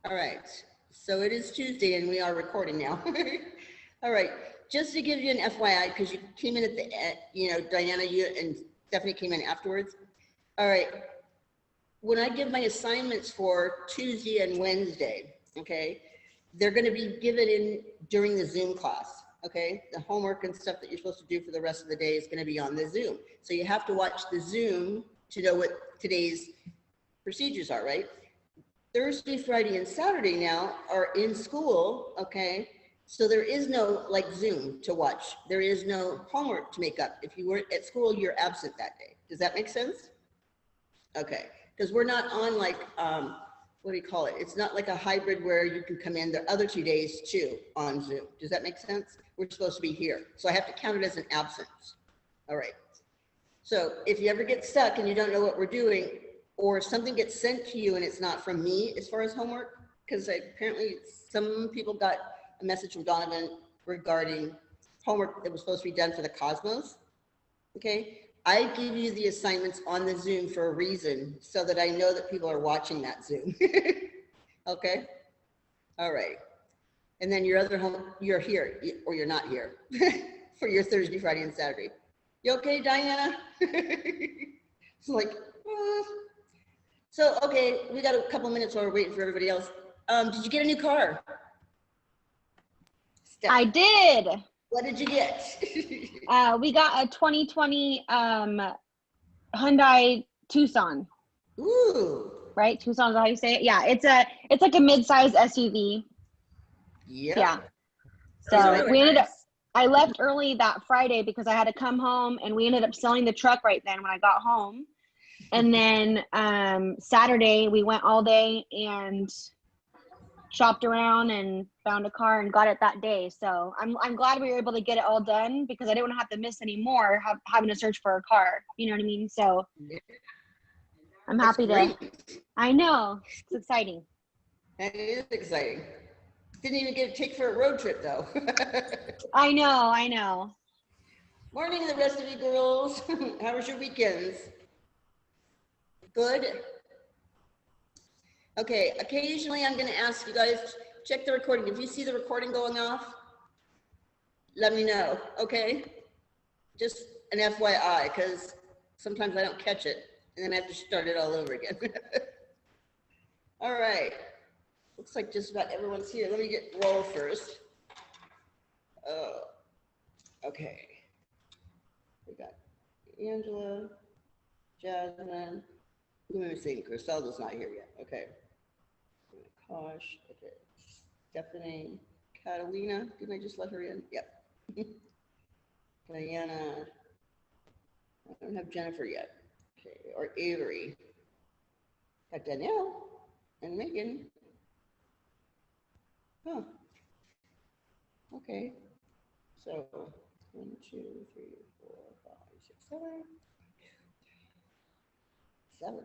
All right, so it is Tuesday and we are recording now. All right, just to give you an FYI, because you came in at the end, you know, Diana, you and Stephanie came in afterwards. All right, when I give my assignments for Tuesday and Wednesday, okay, they're going to be given in during the Zoom class, okay? The homework and stuff that you're supposed to do for the rest of the day is going to be on the Zoom. So you have to watch the Zoom to know what today's procedures are, right? Thursday, Friday, and Saturday now are in school, okay? So there is no like Zoom to watch. There is no homework to make up. If you were at school, you're absent that day. Does that make sense? Okay, because we're not on like, what do you call it? It's not like a hybrid where you can come in the other 2 days too on Zoom. Does that make sense? We're supposed to be here. So I have to count it as an absence. All right. So if you ever get stuck and you don't know what we're doing, or something gets sent to you and it's not from me as far as homework, because apparently some people got a message from Donovan regarding homework that was supposed to be done for the Cosmos. Okay, I give you the assignments on the Zoom for a reason, so that I know that people are watching that Zoom. Okay, all right. And then your other home, you're here or you're not here for your Thursday, Friday, and Saturday. You okay, Diana? It's like, so, okay, we got a couple minutes while we're waiting for everybody else. Did you get a new car? Steph, I did. what did you get? We got a 2020 Hyundai Tucson. Ooh. Right? Tucson is how you say it? Yeah, it's like a mid-size SUV. Yep. Yeah. Those are So really we ended up, nice. I left early that Friday because I had to come home, and we ended up selling the truck right then when I got home. And then Saturday we went all day and shopped around and found a car and got it that day. So I'm glad we were able to get it all done, because I didn't want to have to miss any more having to search for a car. You know what I mean? So I'm happy to. I know, it's exciting. That is exciting. Didn't even get a take for a road trip though. I know. Morning, the rest of you girls. How was your weekends? Good. Okay, occasionally I'm going to ask you guys, check the recording. If you see the recording going off, let me know, okay? Just an FYI, because sometimes I don't catch it, and then I have to start it all over again. All right. Looks like just about everyone's here. Let me get roll first. Oh, okay. We got Angela, Jasmine. Let me see, Griselda's not here yet. Okay. Kosh, okay. Stephanie, Catalina, didn't I just let her in? Yep. Diana, I don't have Jennifer yet. Okay, or Avery. Got Danielle and Megan. Huh. Okay. So 1, 2, 3, 4, 5, 6, 7. 7.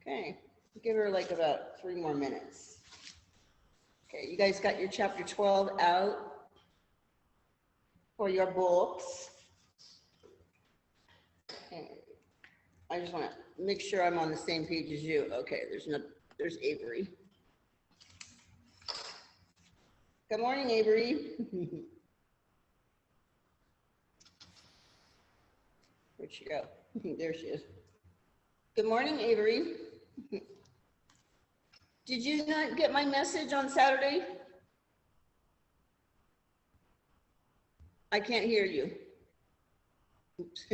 Okay. Give her like about 3 more minutes. Okay, you guys got your chapter 12 out for your books. Okay. I just want to make sure I'm on the same page as you. Okay, there's Avery. Good morning, Avery. Where'd she go? There she is. Good morning, Avery. Did you not get my message on Saturday? I can't hear you. Oops.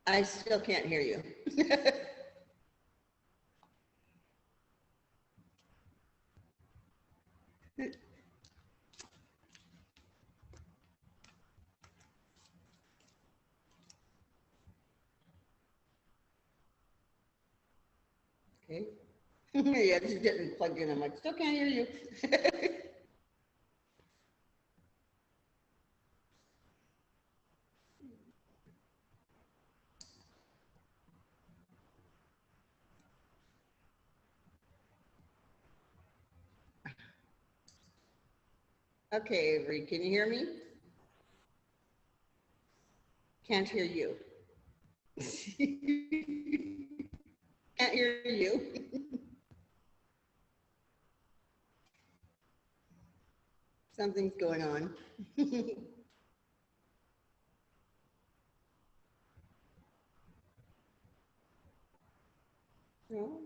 I still can't hear you. Okay. Yeah, this is getting plugged in. I'm like, still can't hear you. Okay, Avery, can you hear me? Can't hear you. hear you. Something's going on. Oh.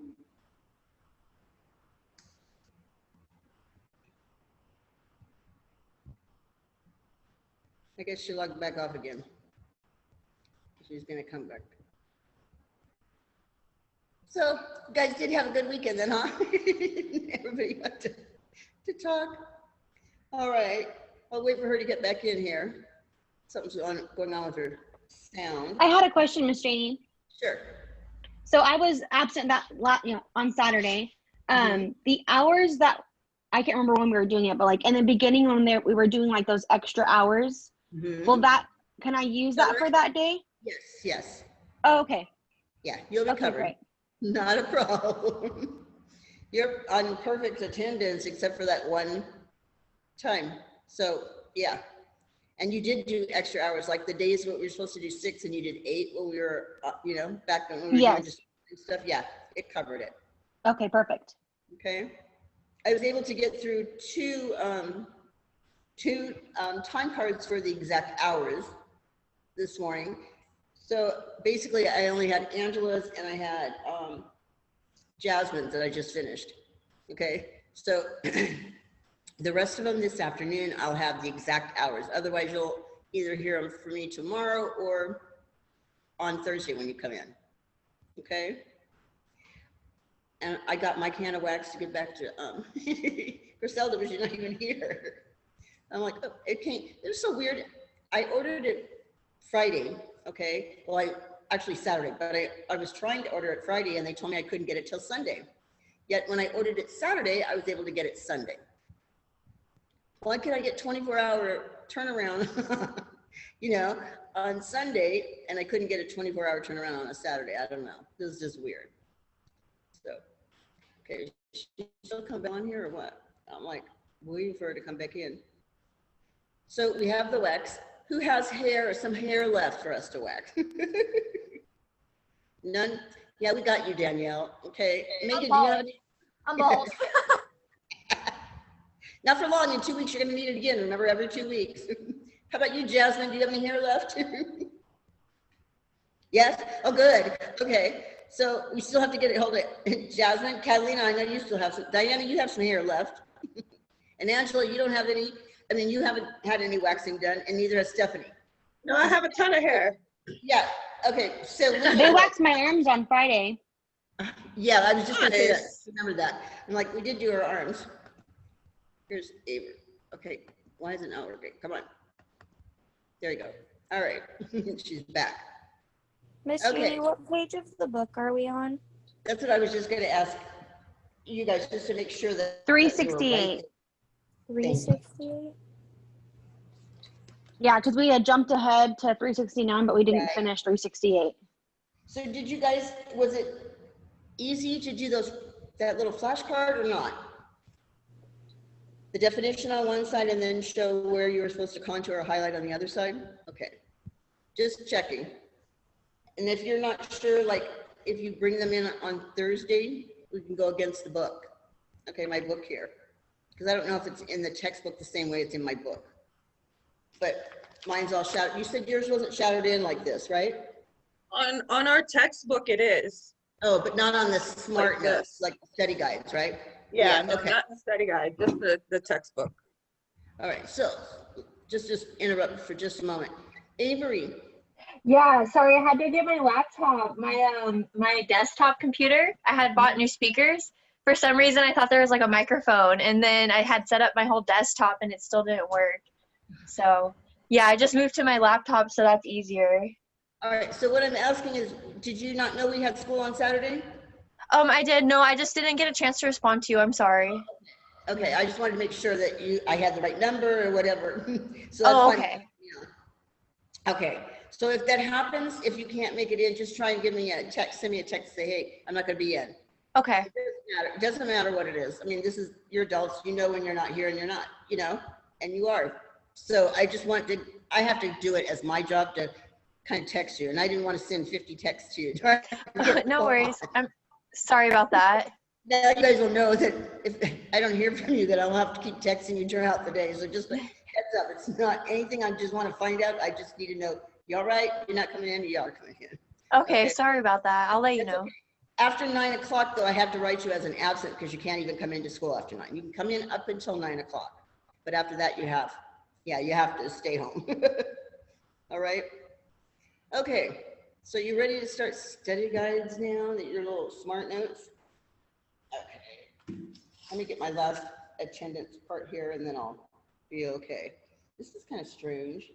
I guess she logged back off again. She's gonna come back. So you guys did have a good weekend then, huh? Everybody got to talk. All right, I'll wait for her to get back in here. Something's going on with her sound. I had a question, Miss Janie. Sure. So I was absent on Saturday. The hours that I can't remember when we were doing it, but like in the beginning when we were doing like those extra hours, can I use that for that day? Yes, yes. Oh, okay. Yeah, you'll be covered. Great. Not a problem. You're on perfect attendance except for that one time. So yeah. And you did do extra hours, like the days when we were supposed to do 6 and you did 8 when we were, back when we were doing just stuff. Yeah, it covered it. Okay, perfect. Okay. I was able to get through two time cards for the exact hours this morning. So basically I only had Angela's and I had Jasmine's that I just finished. Okay. So the rest of them this afternoon, I'll have the exact hours. Otherwise, you'll either hear them from me tomorrow or on Thursday when you come in. Okay. And I got my can of wax to get back to Griselda, but she's not even here. I'm like, oh, it came. It was so weird. I ordered it Friday. Okay. Well, actually Saturday, but I was trying to order it Friday and they told me I couldn't get it till Sunday. Yet when I ordered it Saturday, I was able to get it Sunday. Why could I get 24-hour turnaround, on Sunday, and I couldn't get a 24-hour turnaround on a Saturday? I don't know. This is just weird. So, okay, she'll come back on here or what? I'm like waiting for her to come back in. So we have the wax. Who has hair or some hair left for us to wax? None? Yeah, we got you, Danielle. Okay. Megan, do you have any? I'm bald. Not for long. In 2 weeks, you're going to need it again. Remember, every 2 weeks. How about you, Jasmine? Do you have any hair left? Yes? Oh, good. Okay. So we still have to get it. Hold it. Jasmine, Catalina, I know you still have some. Diana, you have some hair left. And Angela, you don't have any. I mean, you haven't had any waxing done, and neither has Stephanie. No, I have a ton of hair. Yeah. Okay. So they waxed my arms on Friday. Yeah, I was just going to say that. Remember that. I'm like, we did do our arms. Here's Avery. Okay, why isn't it working? Come on. There you go. All right, she's back. Miss Jeannie, what page of the book are we on? That's what I was just going to ask you guys, just to make sure that 368. 368. Yeah, because we had jumped ahead to 369, but we didn't finish 368. So did you guys? Was it easy to do that little flashcard or not? The definition on one side and then show where you were supposed to contour or highlight on the other side? Okay, just checking. And if you're not sure, like if you bring them in on Thursday, we can go against the book. Okay, my book here. Because I don't know if it's in the textbook the same way it's in my book. But mine's all shadowed. You said yours wasn't shadowed in like this, right? On our textbook it is. Oh, but not on the smart notes, like the study guides, right? Yeah, no, not the study guide, just the textbook. All right, so just interrupt for just a moment. Avery. Yeah, sorry, I had to get my laptop, my desktop computer. I had bought new speakers. For some reason, I thought there was like a microphone, and then I had set up my whole desktop, and it still didn't work. So yeah, I just moved to my laptop, so that's easier. All right, so what I'm asking is, did you not know we had school on Saturday? I did. No, I just didn't get a chance to respond to you. I'm sorry. Okay, I just wanted to make sure that I had the right number or whatever. So that's okay. Okay, so if that happens, if you can't make it in, just try and give me a text, send me a text, say, hey, I'm not gonna be in. Okay. It doesn't matter what it is. I mean, you're adults, you know when you're not here and you're not, and you are. So I just I have to do it as my job to kind of text you, and I didn't want to send 50 texts to you. No worries. Sorry about that. Now you guys will know that if I don't hear from you, that I'll have to keep texting you throughout the day. So just a heads up, it's not anything I just want to find out. I just need to know, you all right? You're not coming in, you are coming in. Okay, sorry about that. I'll let you know. Okay. After 9 o'clock, though, I have to write you as an absent because you can't even come into school after 9. You can come in up until 9 o'clock, but after that you have to stay home. All right. Okay. So you ready to start study guides now? Your little smart notes. Okay. Let me get my last attendance part here, and then I'll be okay. This is kind of strange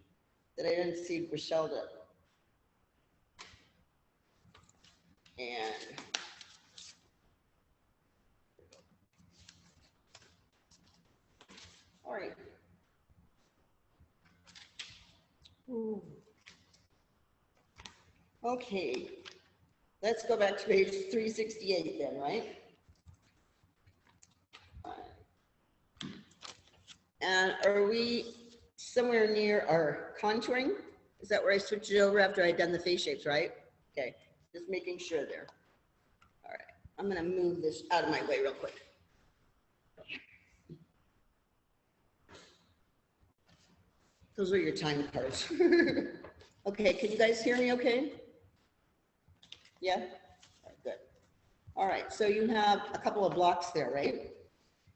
that I didn't see Griselda. And all right. Ooh. Okay, let's go back to page 368 then, right? And are we somewhere near our contouring? Is that where I switched it over after I'd done the face shapes, right? Okay, just making sure there. All right, I'm gonna move this out of my way real quick. Those are your time cards. Okay, can you guys hear me okay? Yeah? All right, good. All right, so you have a couple of blocks there, right?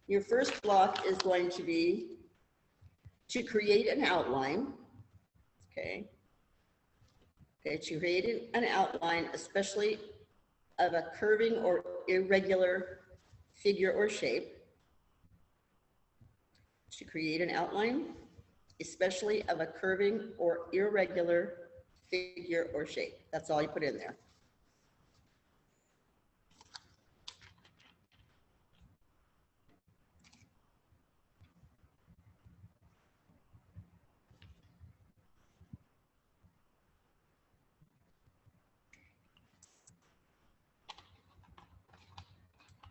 Your first block is going to be to create an outline, okay? Okay, to create an outline, especially of a curving or irregular figure or shape. To create an outline, especially of a curving or irregular figure or shape. That's all you put in there.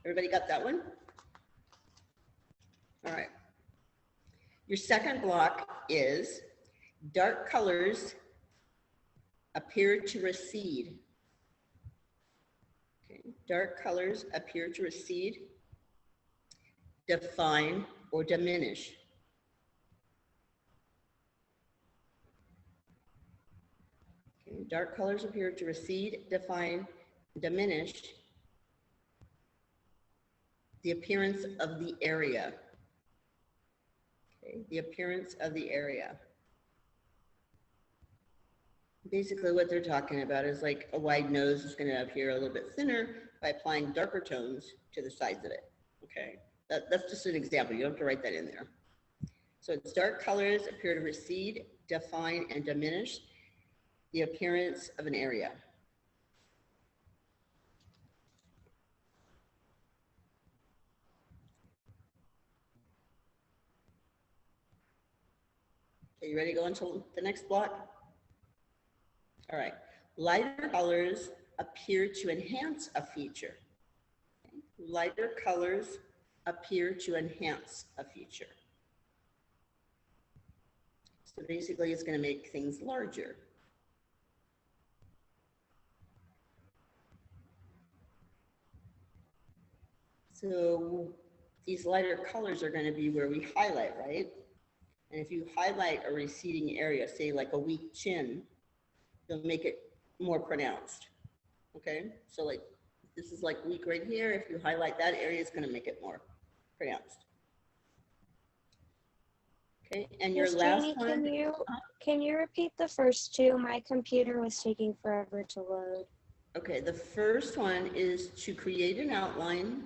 Everybody got that one? All right. Your second block is dark colors appear to recede. Okay. Dark colors appear to recede, define, or diminish. Okay. Dark colors appear to recede, define, diminish the appearance of the area. Okay. The appearance of the area. Basically what they're talking about is like a wide nose is going to appear a little bit thinner by applying darker tones to the sides of it. Okay, that's just an example. You don't have to write that in there. So it's dark colors appear to recede, define, and diminish the appearance of an area. Okay, you ready to go into the next block? All right. Lighter colors appear to enhance a feature. Okay. Lighter colors appear to enhance a feature. So basically it's going to make things larger. So these lighter colors are going to be where we highlight, right? And if you highlight a receding area, say like a weak chin, you'll make it more pronounced. Okay, so like this is like weak right here. If you highlight that area, it's going to make it more pronounced. Okay, and your Miss last Janie, one. can you repeat the first two? My computer was taking forever to load. Okay, the first one is to create an outline,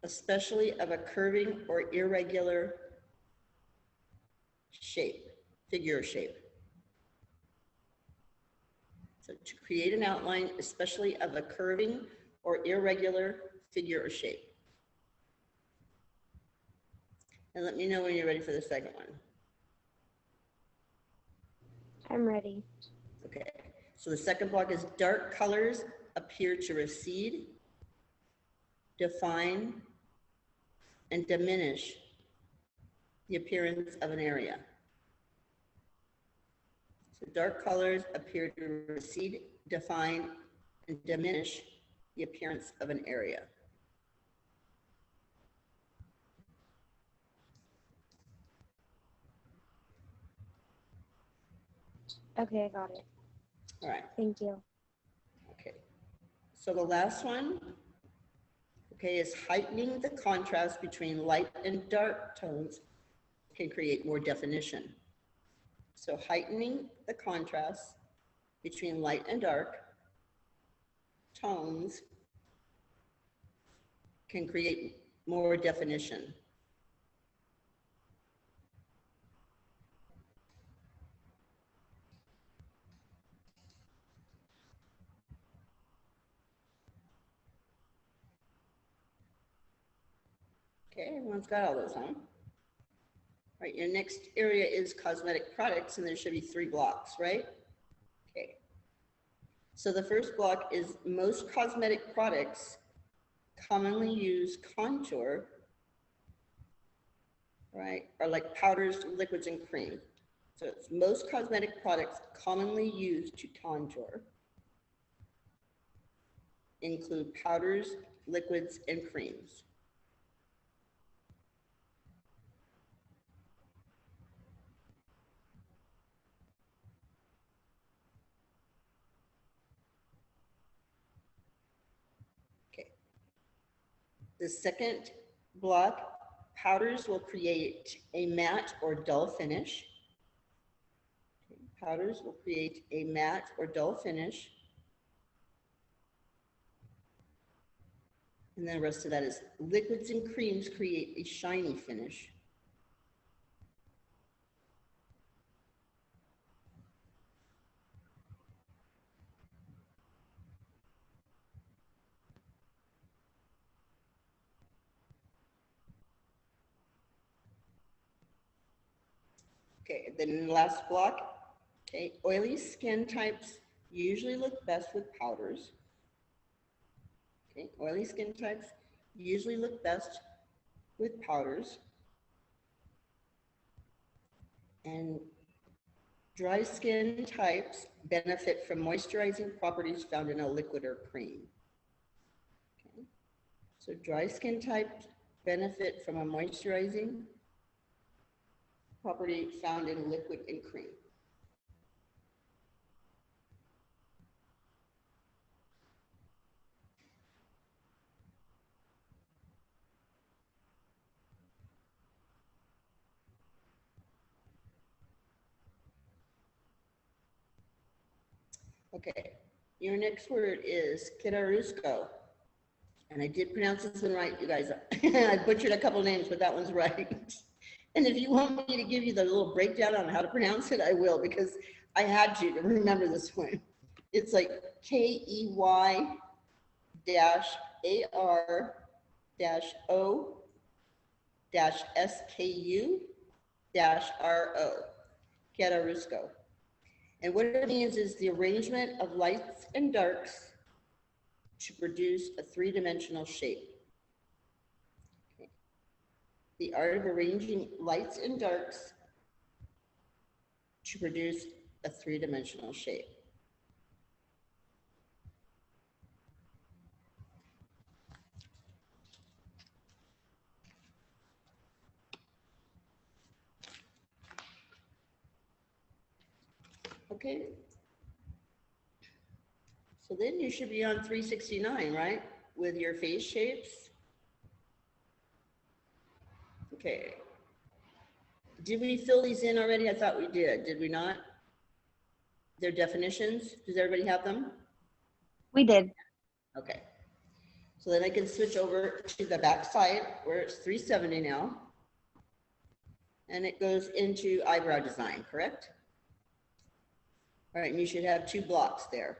especially of a curving or irregular shape, figure or shape. So to create an outline, especially of a curving or irregular figure or shape. And let me know when you're ready for the second one. I'm ready. Okay, so the second block is dark colors appear to recede, define, and diminish the appearance of an area. So dark colors appear to recede, define, and diminish the appearance of an area. Okay, I got it. All right, Thank you. okay. So the last one, okay, is heightening the contrast between light and dark tones can create more definition. So heightening the contrast between light and dark tones can create more definition. Okay, everyone's got all those, huh? All right, your next area is cosmetic products, and there should be 3 blocks, right? Okay. So the first block is most cosmetic products commonly use contour, right? Are like powders, liquids, and cream. So it's most cosmetic products commonly used to contour include powders, liquids, and creams. Okay. The second block, powders will create a matte or dull finish. Okay. Powders will create a matte or dull finish. And then the rest of that is liquids and creams create a shiny finish. Okay, then the last block, okay, oily skin types usually look best with powders. Okay, oily skin types usually look best with powders. And dry skin types benefit from moisturizing properties found in a liquid or cream. Okay. So dry skin types benefit from a moisturizing property found in liquid and cream. Okay, your next word is Kitarusco. And I did pronounce this one right, you guys. I butchered a couple names, but that one's right. And if you want me to give you the little breakdown on how to pronounce it, I will, because I had to remember this one. It's like KEY AR O SKU RO, Kitarusco. And what it means is the arrangement of lights and darks to produce a 3-dimensional shape. Okay. The art of arranging lights and darks to produce a 3-dimensional shape. Okay. So then you should be on 369, right? With your face shapes. Okay. Did we fill these in already? I thought we did we not? Their definitions, does everybody have them? We did. Okay. So then I can switch over to the back side where it's 370 now. And it goes into eyebrow design, correct? All right, and you should have 2 blocks there.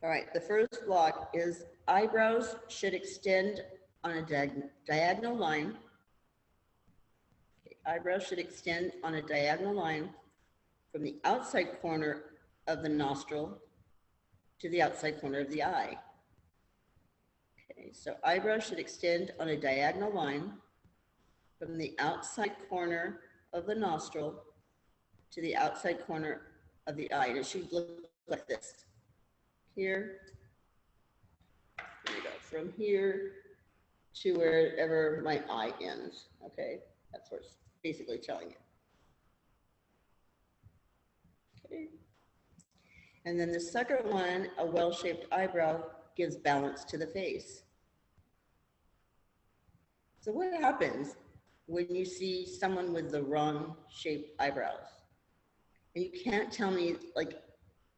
All right, the first block is eyebrows should extend on a diagonal line. Okay, eyebrows should extend on a diagonal line from the outside corner of the nostril to the outside corner of the eye. Okay, so eyebrows should extend on a diagonal line from the outside corner of the nostril to the outside corner of the eye. And it should look like this. here. There we go, from here to wherever my eye ends, okay? That's what it's basically telling you. Okay. And then the second one, a well-shaped eyebrow gives balance to the face. So what happens when you see someone with the wrong shaped eyebrows? And you can't tell me, like,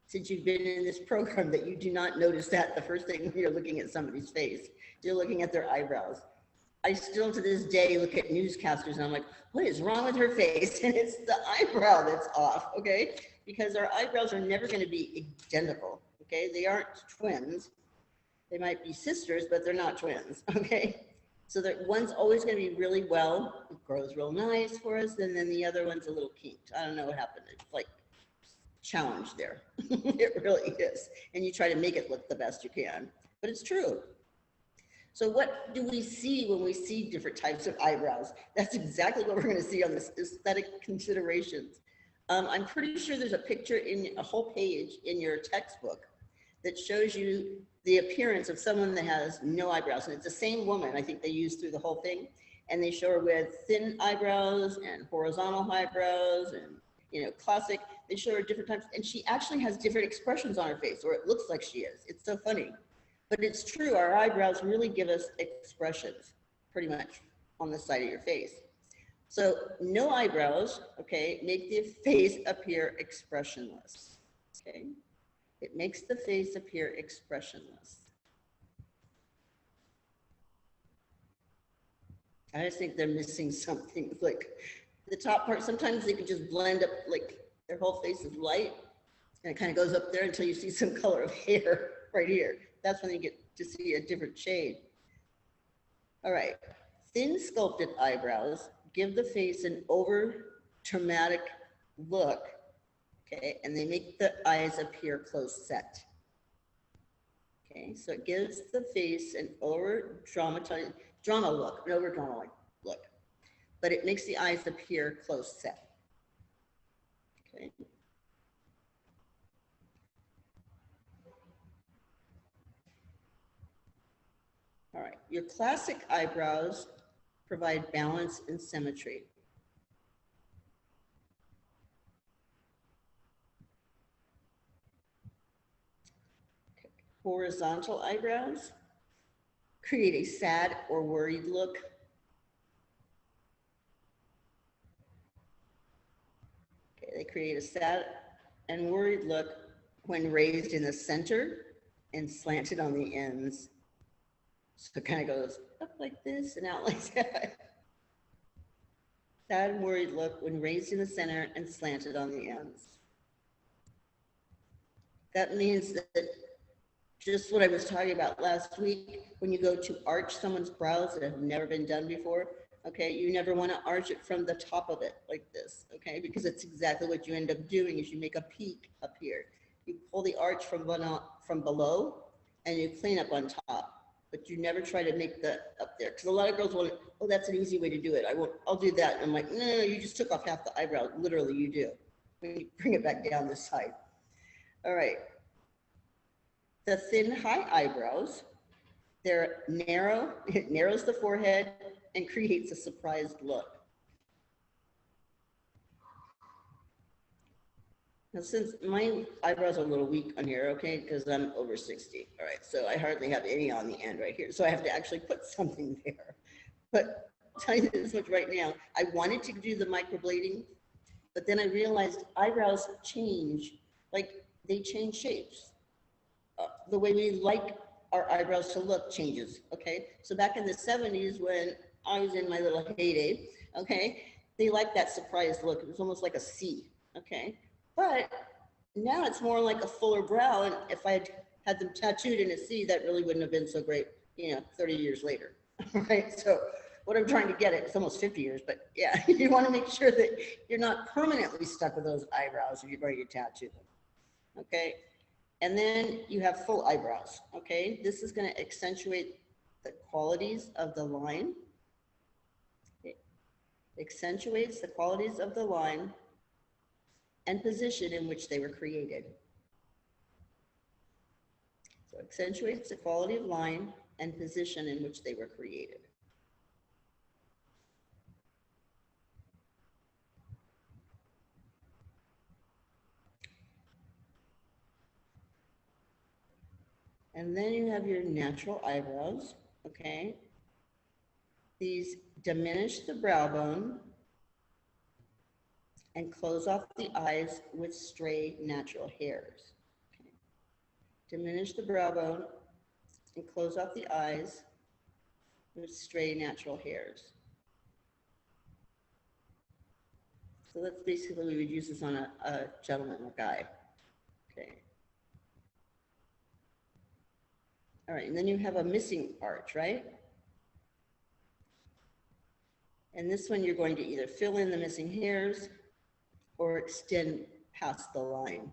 since you've been in this program, that you do not notice that the first thing when you're looking at somebody's face, you're looking at their eyebrows. I still to this day look at newscasters and I'm like, what is wrong with her face? And it's the eyebrow that's off, okay? Because our eyebrows are never going to be identical, okay? They aren't twins. They might be sisters, but they're not twins, okay? So that one's always going to be really well, it grows real nice for us, and then the other one's a little kinked. I don't know what happened. It's like challenge there. It really is. And you try to make it look the best you can, but it's true. So what do we see when we see different types of eyebrows? That's exactly what we're going to see on this aesthetic considerations. I'm pretty sure there's a picture in a whole page in your textbook that shows you the appearance of someone that has no eyebrows. And it's the same woman, I think they use through the whole thing. And they show her with thin eyebrows and horizontal eyebrows and, you know, classic. They show her different types. And she actually has different expressions on her face, or it looks like she is. It's so funny. But it's true, our eyebrows really give us expressions, pretty much, on the side of your face. So no eyebrows, okay, make the face appear expressionless, okay? It makes the face appear expressionless. I just think they're missing something. Like the top part, sometimes they can just blend up, like their whole face is light, and it kind of goes up there until you see some color of hair right here. That's when you get to see a different shade. All right, thin sculpted eyebrows give the face an over dramatic look, okay, and they make the eyes appear close set. Okay, so it gives the face an over dramatized drama look, an over drama look, but it makes the eyes appear close set. Okay. All right, your classic eyebrows provide balance and symmetry. Okay. Horizontal eyebrows create a sad or worried look. Okay, they create a sad and worried look when raised in the center and slanted on the ends. So it kind of goes up like this and out like that. Sad and worried look when raised in the center and slanted on the ends. That means that just what I was talking about last week, when you go to arch someone's brows that have never been done before, okay, you never want to arch it from the top of it like this, okay, because it's exactly what you end up doing is you make a peak up here. You pull the arch from below and you clean up on top. But you never try to make the up there. Because a lot of girls want, oh, that's an easy way to do it. I'll do that. And I'm like, no, you just took off half the eyebrow. Literally, you do. When you bring it back down this side. All right. The thin, high eyebrows, they're narrow. It narrows the forehead and creates a surprised look. Now, since my eyebrows are a little weak on here, okay, because I'm over 60. All right, so I hardly have any on the end right here. So I have to actually put something there. But I'll tell you this much right now, I wanted to do the microblading, but then I realized eyebrows change, like they change shapes. The way we like our eyebrows to look changes, okay? So back in the 70s when I was in my little heyday, okay, they liked that surprised look. It was almost like a C, okay? But now it's more like a fuller brow, and if I had them tattooed in a C, that really wouldn't have been so great, you know, 30 years later, right? So what I'm trying to get at, it's almost 50 years, but yeah, you want to make sure that you're not permanently stuck with those eyebrows if you're going to tattoo them, okay? And then you have full eyebrows, okay? This is going to accentuate the qualities of the line. It accentuates the qualities of the line and position in which they were created. So accentuates the quality of line and position in which they were created. And then you have your natural eyebrows, okay? These diminish the brow bone and close off the eyes with stray natural hairs. Okay. Diminish the brow bone and close off the eyes with stray natural hairs. So that's basically, we would use this on a gentleman or guy. Okay. All right, and then you have a missing arch, right? And this one you're going to either fill in the missing hairs or extend past the line.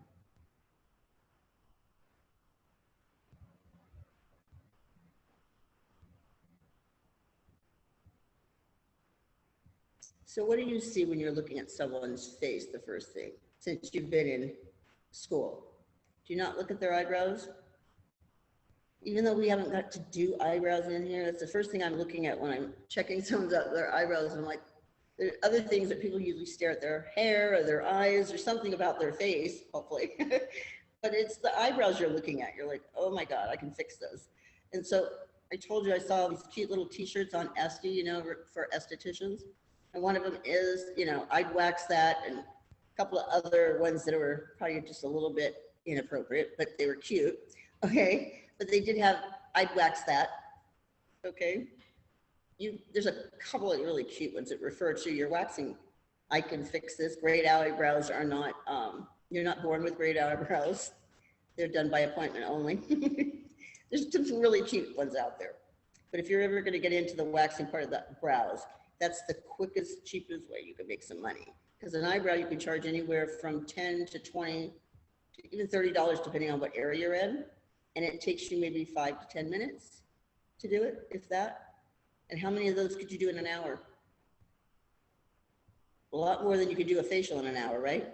So what do you see when you're looking at someone's face the first thing, since you've been in school? Do you not look at their eyebrows? Even though we haven't got to do eyebrows in here, that's the first thing I'm looking at when I'm checking someone's their eyebrows. And I'm like, there are other things that people usually stare at their hair or their eyes or something about their face, hopefully. But it's the eyebrows you're looking at. You're like, oh my God, I can fix those. And so I told you I saw these cute little t-shirts on Esthi, you know, for estheticians. And one of them is, you know, I'd wax that, and a couple of other ones that were probably just a little bit inappropriate, but they were cute. Okay. But they did have, I'd wax that. Okay. There's a couple of really cute ones that refer to your waxing. I can fix this. Grayed eyebrows are not, you're not born with grayed eyebrows. They're done by appointment only. There's some really cute ones out there. But if you're ever going to get into the waxing part of the brows, that's the quickest, cheapest way you can make some money. Because an eyebrow, you can charge anywhere from 10 to 20, to even $30, depending on what area you're in. And it takes you maybe 5 to 10 minutes to do it, if that. And how many of those could you do in an hour? A lot more than you could do a facial in an hour, right?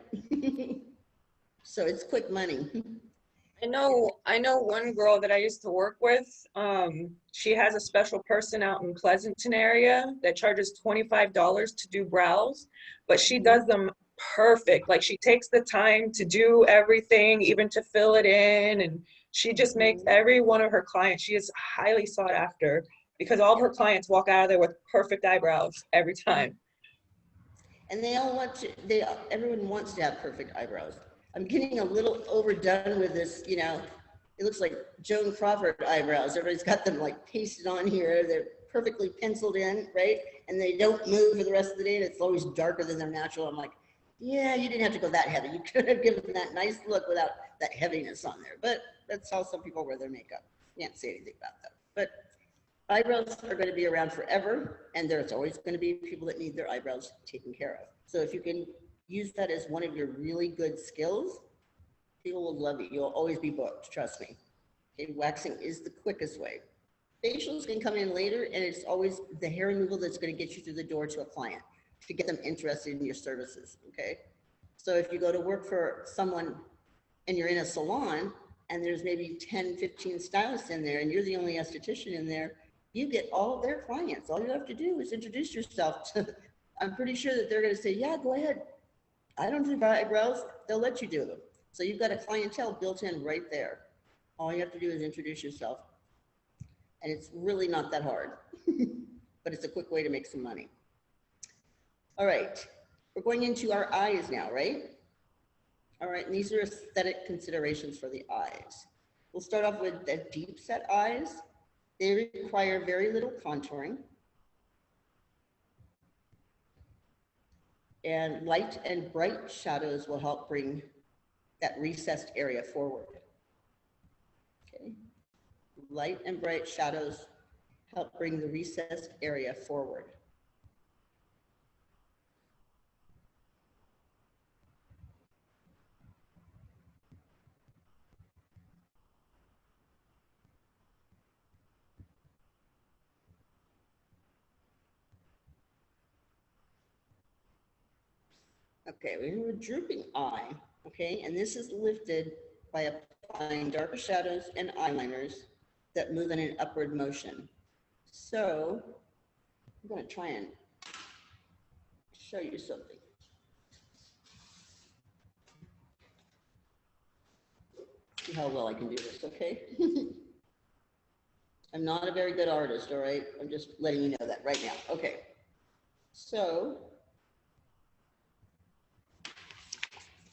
So it's quick money. I know one girl that I used to work with. She has a special person out in Pleasanton area that charges $25 to do brows, but she does them perfect. Like, she takes the time to do everything, even to fill it in, and she just makes every one of her clients, she is highly sought after because all of her clients walk out of there with perfect eyebrows every time. And they all want to, everyone wants to have perfect eyebrows. I'm getting a little overdone with this, you know, it looks like Joan Crawford eyebrows. Everybody's got them like pasted on here. They're perfectly penciled in, right? And they don't move for the rest of the day, and it's always darker than their natural. I'm like, yeah, you didn't have to go that heavy. You could have given that nice look without that heaviness on there. But that's how some people wear their makeup. Can't say anything about that. But eyebrows are going to be around forever, and there's always going to be people that need their eyebrows taken care of. So if you can use that as one of your really good skills, people will love you. You'll always be booked, trust me. Okay, waxing is the quickest way. Facials can come in later, and it's always the hair removal that's going to get you through the door to a client, to get them interested in your services, okay? So if you go to work for someone and you're in a salon and there's maybe 10, 15 stylists in there and you're the only esthetician in there, you get all of their clients. All you have to do is introduce yourself to, I'm pretty sure that they're going to say, yeah, go ahead. I don't do eyebrows. They'll let you do them. So you've got a clientele built in right there. All you have to do is introduce yourself. And it's really not that hard, but it's a quick way to make some money. All right, we're going into our eyes now, right? All right, and these are aesthetic considerations for the eyes. We'll start off with the deep set eyes. They require very little contouring. And light and bright shadows will help bring that recessed area forward. Okay. Light and bright shadows help bring the recessed area forward. Okay, we have a drooping eye, okay, and this is lifted by applying darker shadows and eyeliners that move in an upward motion. So I'm going to try and show you something. See how well I can do this, okay? I'm not a very good artist, all right? I'm just letting you know that right now. Okay. So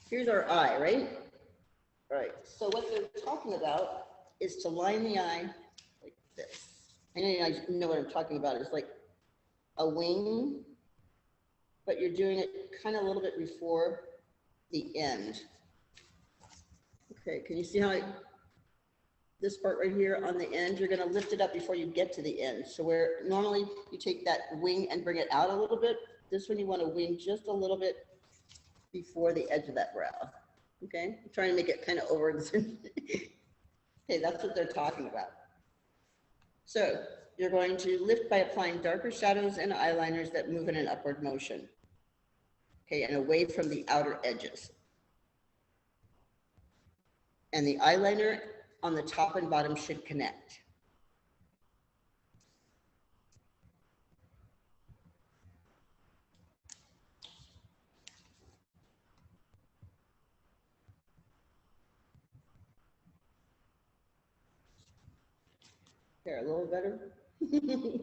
here's our eye, right? All right. So what they're talking about is to line the eye like this. I know you guys know what I'm talking about. It's like a wing, but you're doing it kind of a little bit before the end. Okay, can you see how this part right here on the end, you're gonna lift it up before you get to the end. So where normally you take that wing and bring it out a little bit, this one you wanna wing just a little bit before the edge of that brow. Okay, I'm trying to make it kind of over. Okay, that's what they're talking about. So you're going to lift by applying darker shadows and eyeliners that move in an upward motion. Okay, and away from the outer edges. And the eyeliner on the top and bottom should connect. There, a little better. Can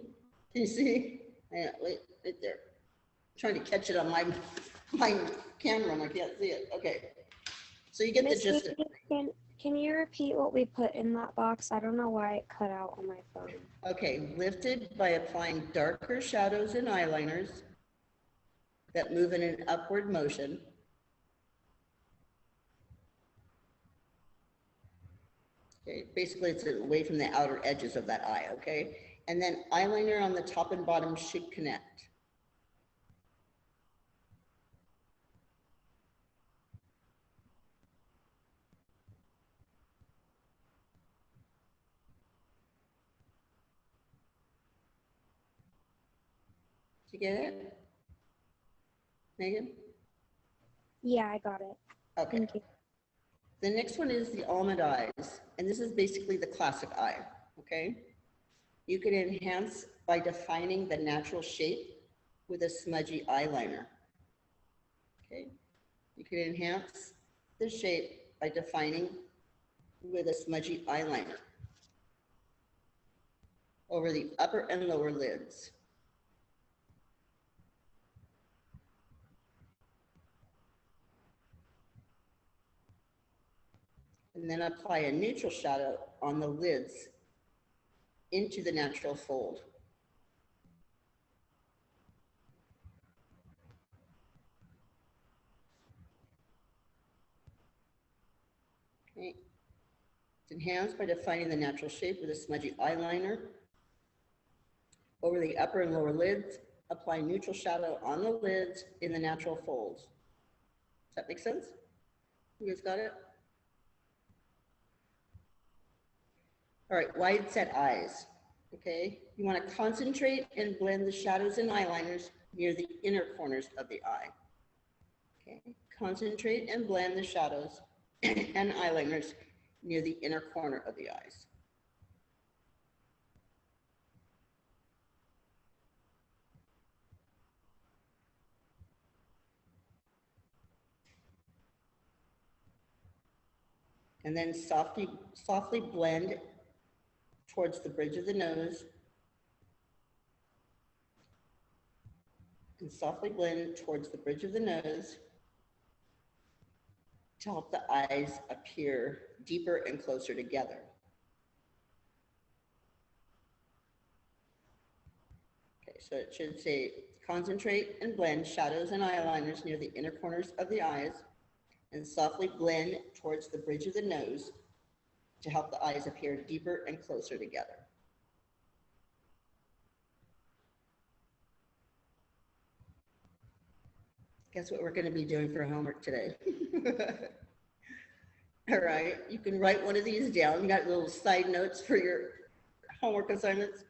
you see? Yeah, wait, right there. I'm trying to catch it on my camera and I can't see it. Okay. So you get the Miss gist of Vivian, can you repeat what we put in that box? I don't know why it cut out on my phone. Okay, lifted by applying darker shadows and eyeliners that move in an upward motion. Okay, basically it's away from the outer edges of that eye, okay? And then eyeliner on the top and bottom should connect. Did you get it? Megan? Yeah, I got it. Okay. Thank you. The next one is the almond eyes, and this is basically the classic eye, okay? You can enhance by defining the natural shape with a smudgy eyeliner, okay? You can enhance the shape by defining with a smudgy eyeliner over the upper and lower lids. And then apply a neutral shadow on the lids into the natural fold. Okay. It's enhanced by defining the natural shape with a smudgy eyeliner over the upper and lower lids. Apply neutral shadow on the lids in the natural folds. Does that make sense? You guys got it? All right, wide set eyes, okay? You want to concentrate and blend the shadows and eyeliners near the inner corners of the eye. Okay, concentrate and blend the shadows and eyeliners near the inner corner of the eyes. And then softly blend towards the bridge of the nose and softly blend towards the bridge of the nose to help the eyes appear deeper and closer together. Okay, so it should say concentrate and blend shadows and eyeliners near the inner corners of the eyes and softly blend towards the bridge of the nose to help the eyes appear deeper and closer together. Guess what we're going to be doing for homework today? All right, you can write one of these down. You got little side notes for your homework assignments.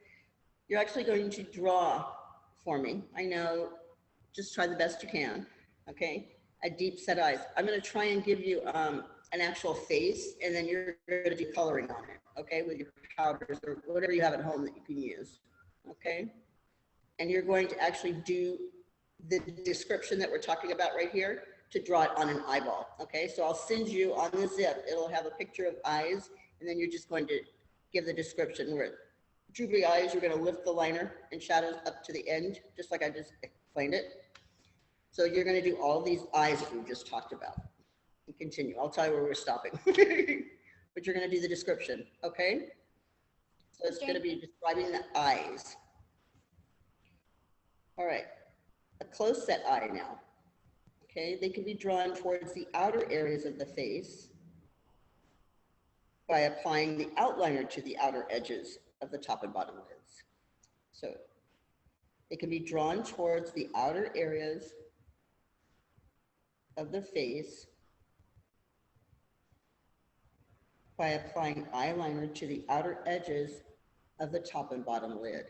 You're actually going to draw for me. I know, just try the best you can, okay? A deep set eyes. I'm going to try and give you an actual face, and then you're going to do coloring on it, okay, with your powders or whatever you have at home that you can use, okay? And you're going to actually do the description that we're talking about right here to draw it on an eyeball, okay? So I'll send you on the zip, it'll have a picture of eyes, and then you're just going to give the description where droopy eyes, you're going to lift the liner and shadows up to the end, just like I just explained it. So you're going to do all these eyes that we just talked about. And continue. I'll tell you where we're stopping. But you're going to do the description, okay? So it's going to be describing the eyes. All right. A close set eye now. Okay, they can be drawn towards the outer areas of the face by applying the outliner to the outer edges of the top and bottom lids. So they can be drawn towards the outer areas of the face by applying eyeliner to the outer edges of the top and bottom lid.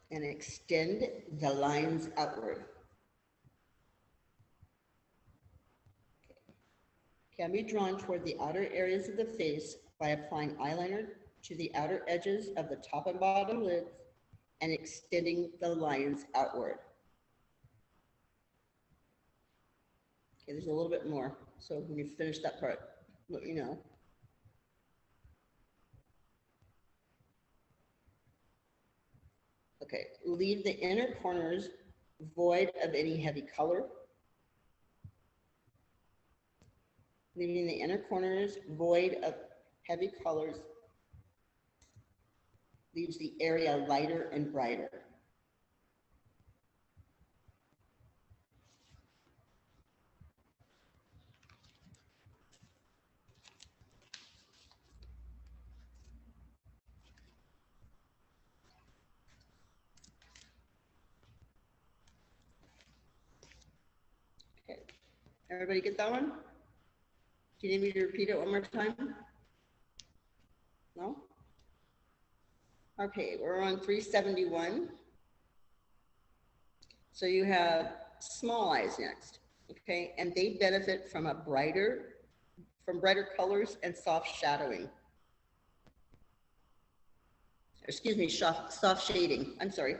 And extend the lines outward. Can be drawn toward the outer areas of the face by applying eyeliner to the outer edges of the top and bottom lids and extending the lines outward. Okay, there's a little bit more. So when you finish that part, let me know. Okay, leave the inner corners void of any heavy color. Leaving the inner corners void of heavy colors leaves the area lighter and brighter. Okay, everybody get that one? Do you need me to repeat it one more time? No? Okay, we're on 371. So you have small eyes next, okay? And they benefit from brighter colors and soft shadowing. Excuse me, soft shading, I'm sorry.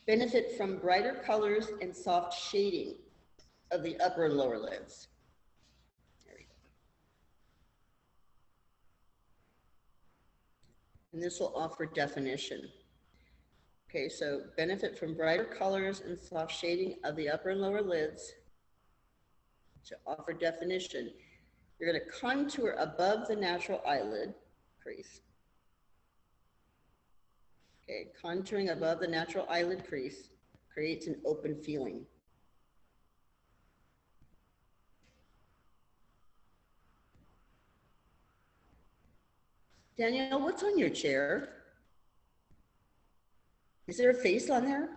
Benefit from brighter colors and soft shading of the upper and lower lids. There we go. And this will offer definition. Okay, so benefit from brighter colors and soft shading of the upper and lower lids to offer definition. You're going to contour above the natural eyelid crease. Okay, contouring above the natural eyelid crease creates an open feeling. Danielle, what's on your chair? Is there a face on there?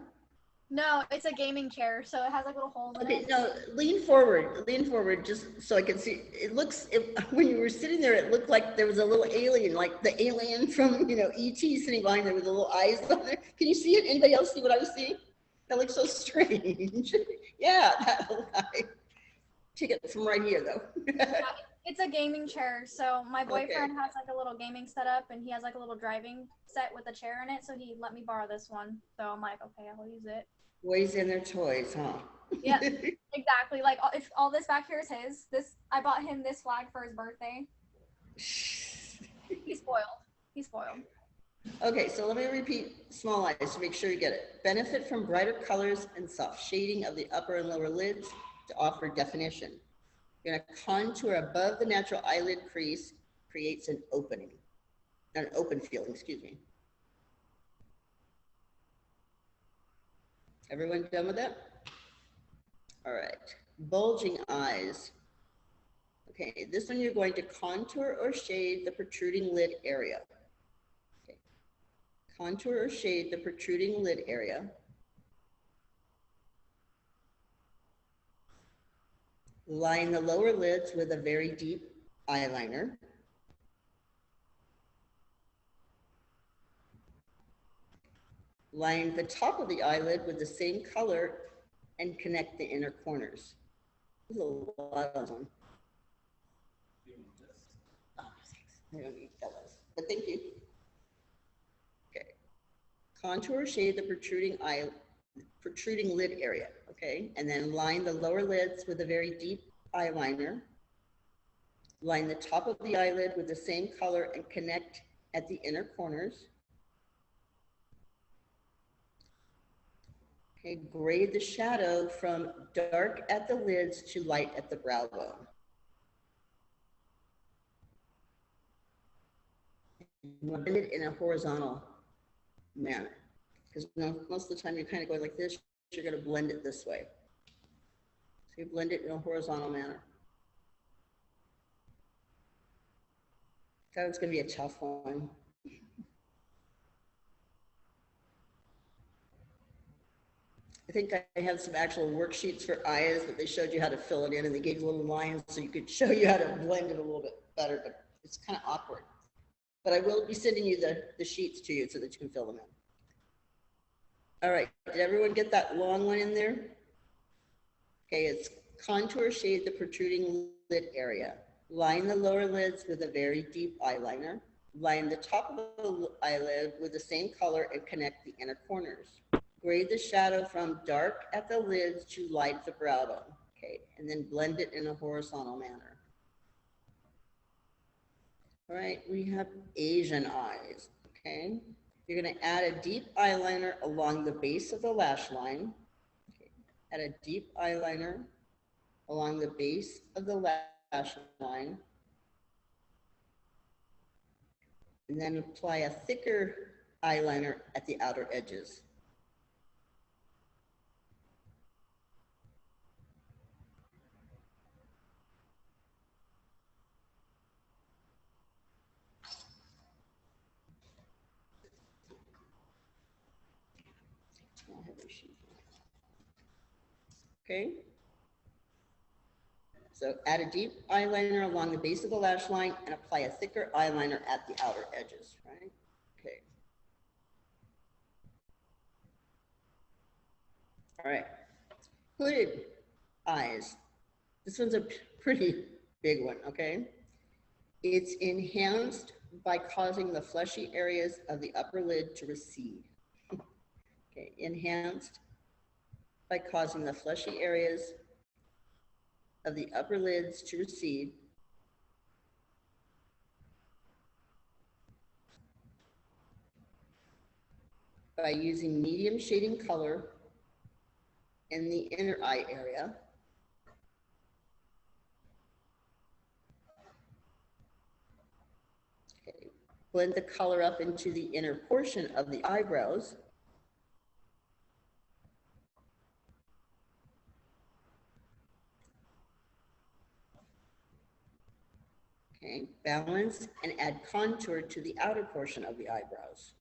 No, it's a gaming chair, so it has like little holes in Okay, it. no, lean forward, just so I can see. It looks, when you were sitting there, it looked like there was a little alien, like the alien from, E.T. sitting behind there with the little eyes on there. Can you see it? Anybody else see what I was seeing? That looks so strange. Yeah, that little guy. Take it from right here, though. Yeah, it's a gaming chair, so my boyfriend has like a little gaming setup, and he has like a little driving set with a chair in it, so he let me borrow this one. So I'm like, okay, I'll use it. Boys and their toys, huh? Yeah, exactly. Like if all this back here is his. I bought him this flag for his birthday. He's spoiled. He's spoiled. Okay, so let me repeat small eyes to make sure you get it. Benefit from brighter colors and soft shading of the upper and lower lids to offer definition. You're going to contour above the natural eyelid crease, creates an open feeling, excuse me. Everyone done with that? All right, bulging eyes. Okay, this one you're going to contour or shade the protruding lid area. Okay. Contour or shade the protruding lid area. Line the lower lids with a very deep eyeliner. Line the top of the eyelid with the same color and connect the inner corners. There's a lot of them. Oh, thanks. I don't need that was, but thank you. Okay. Contour, shade the protruding lid area, okay? And then line the lower lids with a very deep eyeliner. Line the top of the eyelid with the same color and connect at the inner corners. Okay, grade the shadow from dark at the lids to light at the brow bone. Blend it in a horizontal manner, because most of the time you're kind of going like this, you're going to blend it this way. So you blend it in a horizontal manner. That was going to be a tough one. I think I have some actual worksheets for eyes that they showed you how to fill it in, and they gave you little lines so you could show you how to blend it a little bit better, but it's kind of awkward. But I will be sending you the sheets to you so that you can fill them in. All right, did everyone get that long one in there? Okay, it's contour, shade the protruding lid area. Line the lower lids with a very deep eyeliner. Line the top of the eyelid with the same color and connect the inner corners. Grade the shadow from dark at the lids to light at the brow bone. Okay, and then blend it in a horizontal manner. All right, we have Asian eyes, okay? You're gonna add a deep eyeliner along the base of the lash line. Okay. Add a deep eyeliner along the base of the lash line. And then apply a thicker eyeliner at the outer edges. Okay. So add a deep eyeliner along the base of the lash line and apply a thicker eyeliner at the outer edges, right? Okay. All right. Hooded eyes. This one's a pretty big one, okay? It's enhanced by causing the fleshy areas of the upper lid to recede. Okay, enhanced by causing the fleshy areas of the upper lids to recede by using medium shading color in the inner eye area. Okay. Blend the color up into the inner portion of the eyebrows. Okay, balance and add contour to the outer portion of the eyebrows.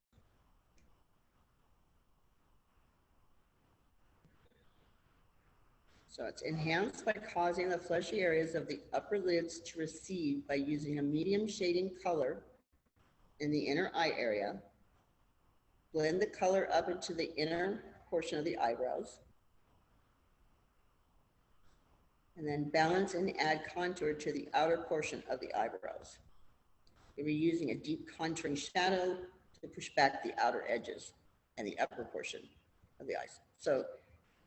So it's enhanced by causing the fleshy areas of the upper lids to recede by using a medium shading color in the inner eye area. Blend the color up into the inner portion of the eyebrows. And then balance and add contour to the outer portion of the eyebrows. We're using a deep contouring shadow to push back the outer edges and the upper portion of the eyes. So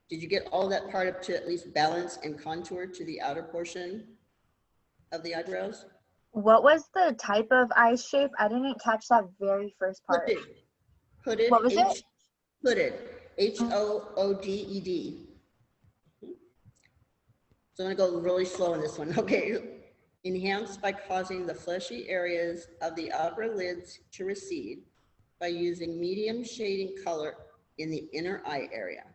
did you get all that part up to at least balance and contour to the outer portion of the eyebrows? What was the type of eye shape? I didn't catch that very first part. Hooded. Hooded. What was it? Hooded. Hooded. So I'm going to go really slow on this one. Okay. Enhanced by causing the fleshy areas of the upper lids to recede by using medium shading color in the inner eye area.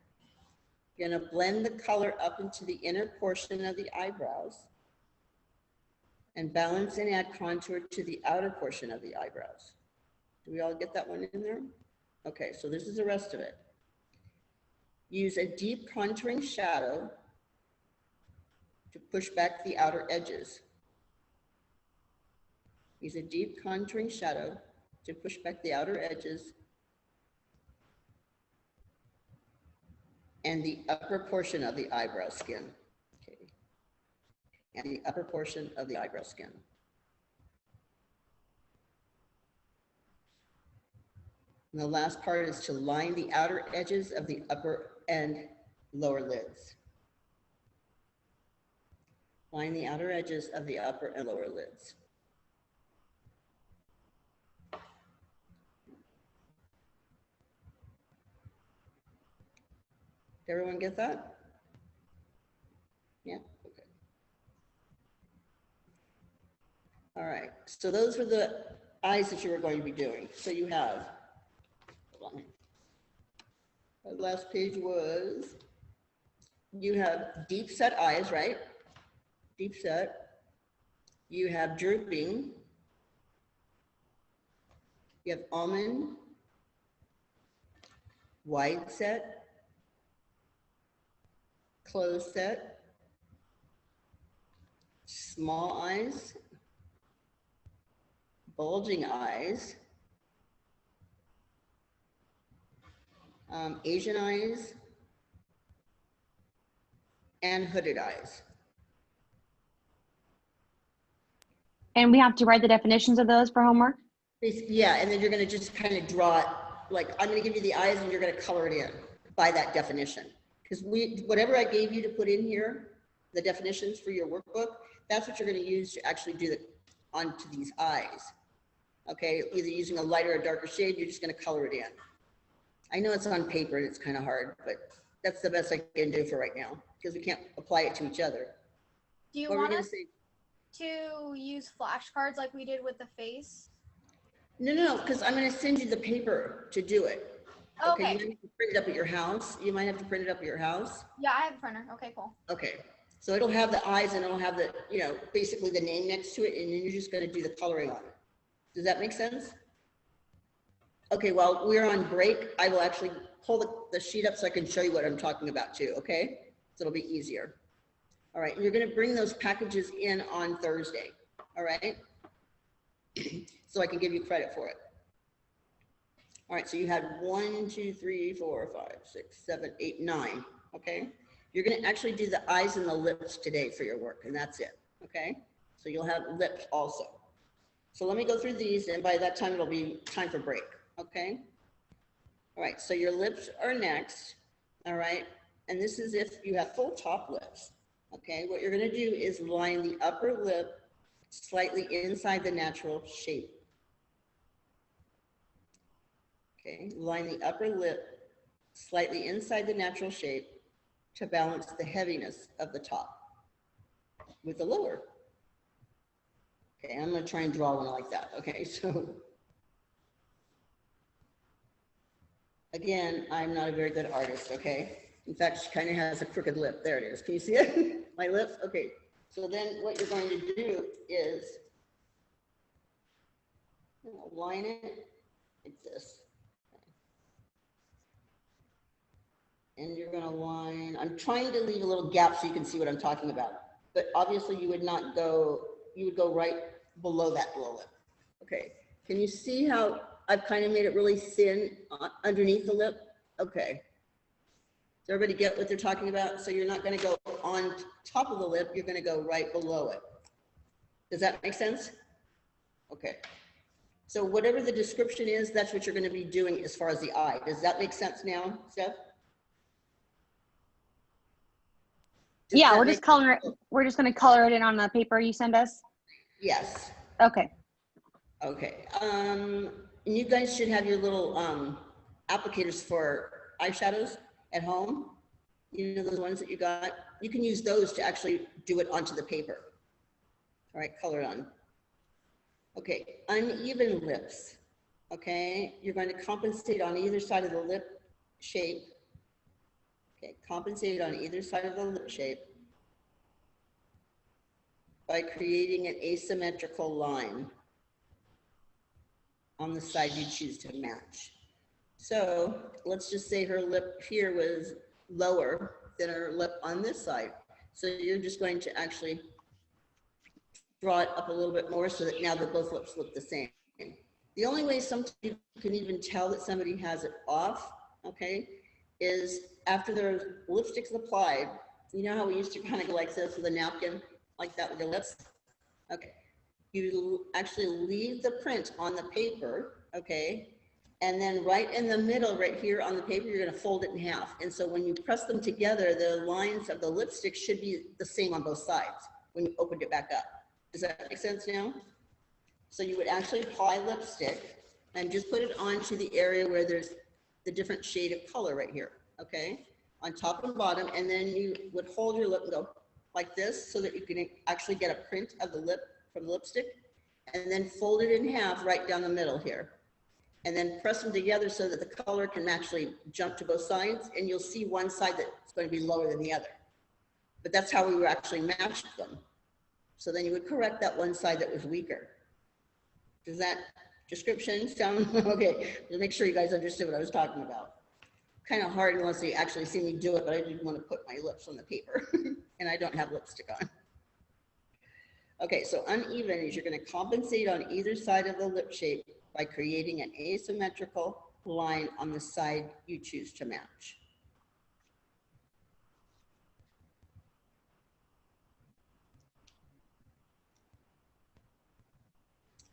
You're going to blend the color up into the inner portion of the eyebrows and balance and add contour to the outer portion of the eyebrows. Do we all get that one in there? Okay, so this is the rest of it. Use a deep contouring shadow to push back the outer edges. Use a deep contouring shadow to push back the outer edges and the upper portion of the eyebrow skin. Okay. And the upper portion of the eyebrow skin. And the last part is to line the outer edges of the upper and lower lids. Line the outer edges of the upper and lower lids. Did everyone get that? Yeah, okay. All right, so those were the eyes that you were going to be doing. So you have, hold on. The last page was, you have deep set eyes, right? Deep set. You have drooping. You have almond, wide set, closed set, small eyes, bulging eyes, Asian eyes, and hooded eyes. And we have to write the definitions of those for homework? Yeah, and then you're gonna just kind of draw it, like, I'm gonna give you the eyes and you're gonna color it in by that definition. Because whatever I gave you to put in here, the definitions for your workbook, that's what you're gonna use to actually do the, onto these eyes. Okay, either using a lighter or darker shade, you're just gonna color it in. I know it's on paper and it's kind of hard, but that's the best I can do for right now, because we can't apply it to each other. Do you What were want you us gonna say? to use flashcards like we did with the face? No, because I'm gonna send you the paper to do it. Okay. You might have to print it up at your house. You might have to print it up at your house. Yeah, I have a printer. Okay, cool. Okay, so it'll have the eyes and it'll have the, you know, basically the name next to it, and then you're just gonna do the coloring on it. Does that make sense? Okay, while we're on break, I will actually pull the sheet up so I can show you what I'm talking about too, okay? So it'll be easier. All right, and you're gonna bring those packages in on Thursday, all right? So I can give you credit for it. All right, so you had 1, 2, 3, 4, 5, 6, 7, 8, 9, okay? You're gonna actually do the eyes and the lips today for your work, and that's it, okay? So you'll have lips also. So let me go through these, and by that time, it'll be time for break, okay? All right, so your lips are next, all right? And this is if you have full top lips, okay? What you're gonna do is line the upper lip slightly inside the natural shape. Okay, line the upper lip slightly inside the natural shape to balance the heaviness of the top with the lower. Okay, I'm gonna try and draw one like that. Okay, so again, I'm not a very good artist, okay? In fact, she kind of has a crooked lip. There it is. Can you see it? My lips? Okay, so then what you're going to do is line it like this. And you're gonna line, I'm trying to leave a little gap so you can see what I'm talking about. But obviously you would not go, you would go right below that lower lip. Okay, can you see how I've kind of made it really thin underneath the lip? Okay. Does everybody get what they're talking about? So you're not gonna go on top of the lip, you're gonna go right below it. Does that make sense? Okay. So whatever the description is, that's what you're gonna be doing as far as the eye. Does that make sense now, Steph? Yeah, we're just coloring it. We're just going to color it in on the paper you send us. Yes. Okay. Okay. And you guys should have your little applicators for eyeshadows at home. You know, those ones that you got. You can use those to actually do it onto the paper. All right, color it on. Okay, uneven lips. Okay, you're going to compensate on either side of the lip shape. Okay, compensate on either side of the lip shape by creating an asymmetrical line on the side you choose to match. So let's just say her lip here was lower than her lip on this side. So you're just going to actually draw it up a little bit more so that now that both lips look the same. The only way sometimes you can even tell that somebody has it off, okay, is after the lipstick's applied, you know how we used to kind of go like this with a napkin, like that with your lips? Okay. You actually leave the print on the paper, okay? And then right in the middle, right here on the paper, you're gonna fold it in half. And so when you press them together, the lines of the lipstick should be the same on both sides when you opened it back up. Does that make sense now? So you would actually apply lipstick and just put it onto the area where there's the different shade of color right here, okay? On top and bottom, and then you would hold your lip and go like this so that you can actually get a print of the lip from the lipstick, and then fold it in half right down the middle here. And then press them together so that the color can actually jump to both sides, and you'll see one side that's going to be lower than the other. But that's how we were actually matched them. So then you would correct that one side that was weaker. Does that description sound okay? To make sure you guys understood what I was talking about. Kind of hard unless you actually see me do it, but I didn't want to put my lips on the paper and I don't have lipstick on. Okay, so uneven is you're going to compensate on either side of the lip shape by creating an asymmetrical line on the side you choose to match.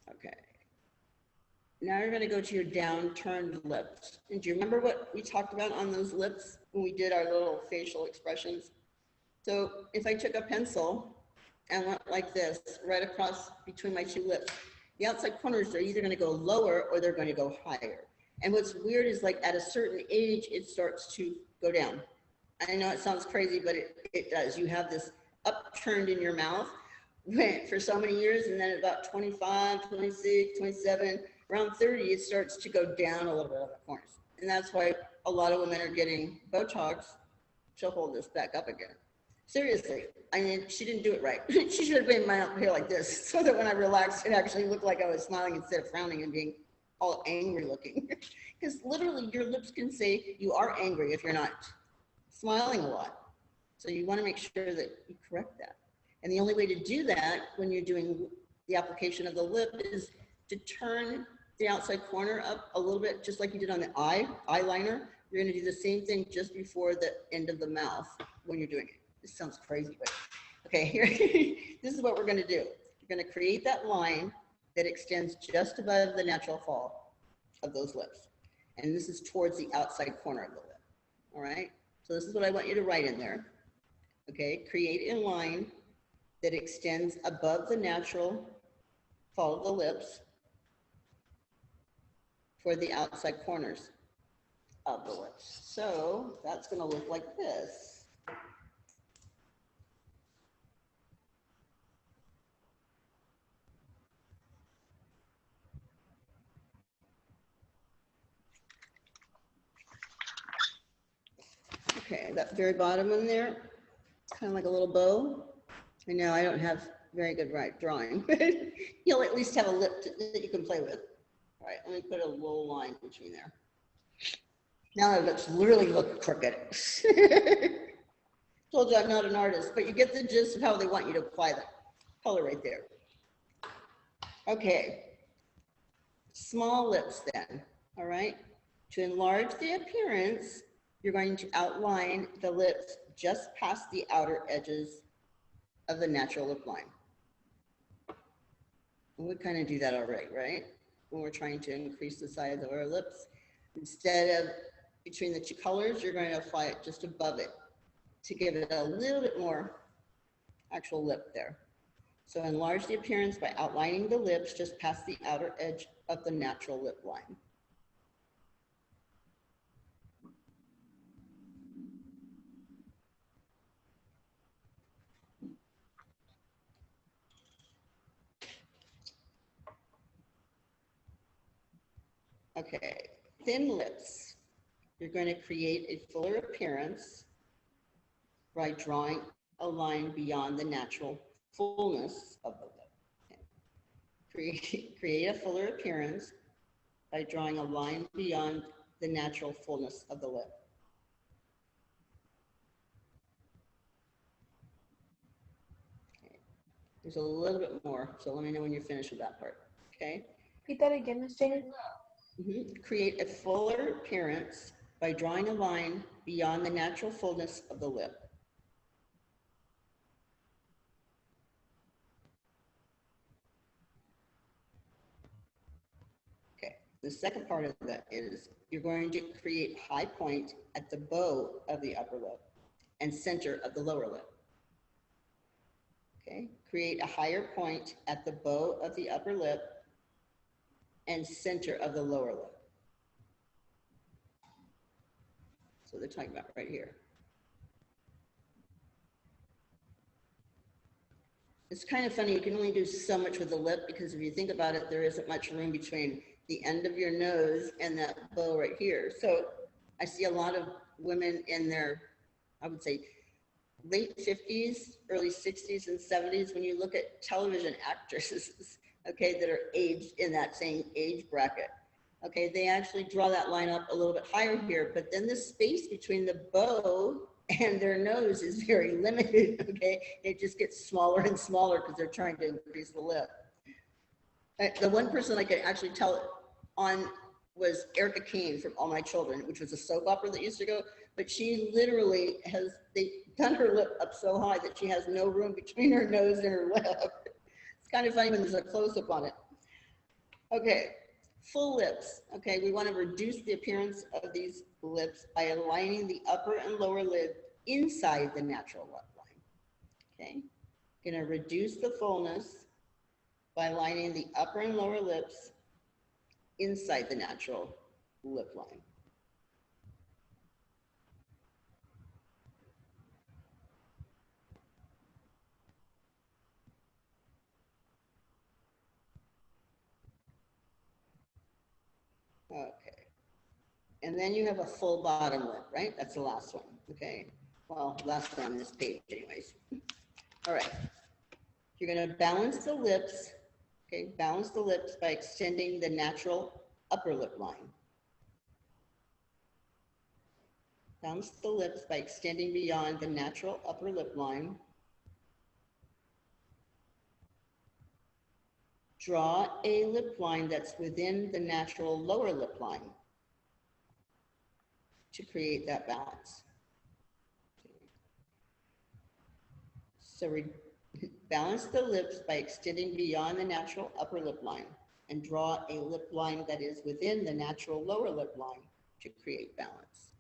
Okay. Now you're going to go to your downturned lips. And do you remember what we talked about on those lips when we did our little facial expressions? So if I took a pencil and went like this right across between my two lips, the outside corners are either going to go lower or they're going to go higher. And what's weird is like at a certain age, it starts to go down. I know it sounds crazy, but it does. You have this upturned in your mouth for so many years, and then at about 25, 26, 27, around 30, it starts to go down a little bit on the corners. And that's why a lot of women are getting Botox to hold this back up again. Seriously, I mean, she didn't do it right. She should have been my hair like this so that when I relaxed, it actually looked like I was smiling instead of frowning and being all angry looking. Because literally your lips can say you are angry if you're not smiling a lot. So you want to make sure that you correct that. And the only way to do that when you're doing the application of the lip is to turn the outside corner up a little bit, just like you did on the eyeliner. You're going to do the same thing just before the end of the mouth when you're doing it. This sounds crazy, but okay, here, this is what we're going to do. You're going to create that line that extends just above the natural fall of those lips. And this is towards the outside corner of the lip. All right. So this is what I want you to write in there. Okay. Create a line that extends above the natural fall of the lips for the outside corners of the lips. So that's going to look like this. Okay, that very bottom one there, kind of like a little bow. I know I don't have very good drawing, but you'll at least have a lip that you can play with. All right, let me put a little line between there. Now it looks really crooked. Told you I'm not an artist, but you get the gist of how they want you to apply the color right there. Okay, small lips then, all right? To enlarge the appearance, you're going to outline the lips just past the outer edges of the natural lip line. And we kind of do that already, right? When we're trying to increase the size of our lips. Instead of between the two colors, you're going to apply it just above it to give it a little bit more actual lip there. So enlarge the appearance by outlining the lips just past the outer edge of the natural lip line. Okay, thin lips. You're going to create a fuller appearance by drawing a line beyond the natural fullness of the lip. Okay. Create a fuller appearance by drawing a line beyond the natural fullness of the lip. Okay. There's a little bit more, so let me know when you're finished with that part. Okay. Repeat that again, Miss Jane. Create a fuller appearance by drawing a line beyond the natural fullness of the lip. Okay, the second part of that is you're going to create high point at the bow of the upper lip and center of the lower lip. Okay, create a higher point at the bow of the upper lip and center of the lower lip. So they're talking about right here. It's kind of funny, you can only do so much with the lip because if you think about it, there isn't much room between the end of your nose and that bow right here. So I see a lot of women in their, I would say, late 50s, early 60s and 70s, when you look at television actresses, okay, that are aged in that same age bracket. Okay, they actually draw that line up a little bit higher here, but then the space between the bow and their nose is very limited, okay? It just gets smaller and smaller because they're trying to increase the lip. The one person I could actually tell on was Erica Kane from All My Children, which was a soap opera that used to go, but she literally has, they done her lip up so high that she has no room between her nose and her lip. It's kind of funny when there's a close-up on it. Okay, full lips. Okay, we want to reduce the appearance of these lips by aligning the upper and lower lid inside the natural lip line. Okay, going to reduce the fullness by aligning the upper and lower lips inside the natural lip line. Okay. And then you have a full bottom lip, right? That's the last one, okay? Well, last one on this page anyways. All right. You're gonna balance the lips, okay? Balance the lips by extending the natural upper lip line. Balance the lips by extending beyond the natural upper lip line. Draw a lip line that's within the natural lower lip line to create that balance. So balance the lips by extending beyond the natural upper lip line and draw a lip line that is within the natural lower lip line to create balance.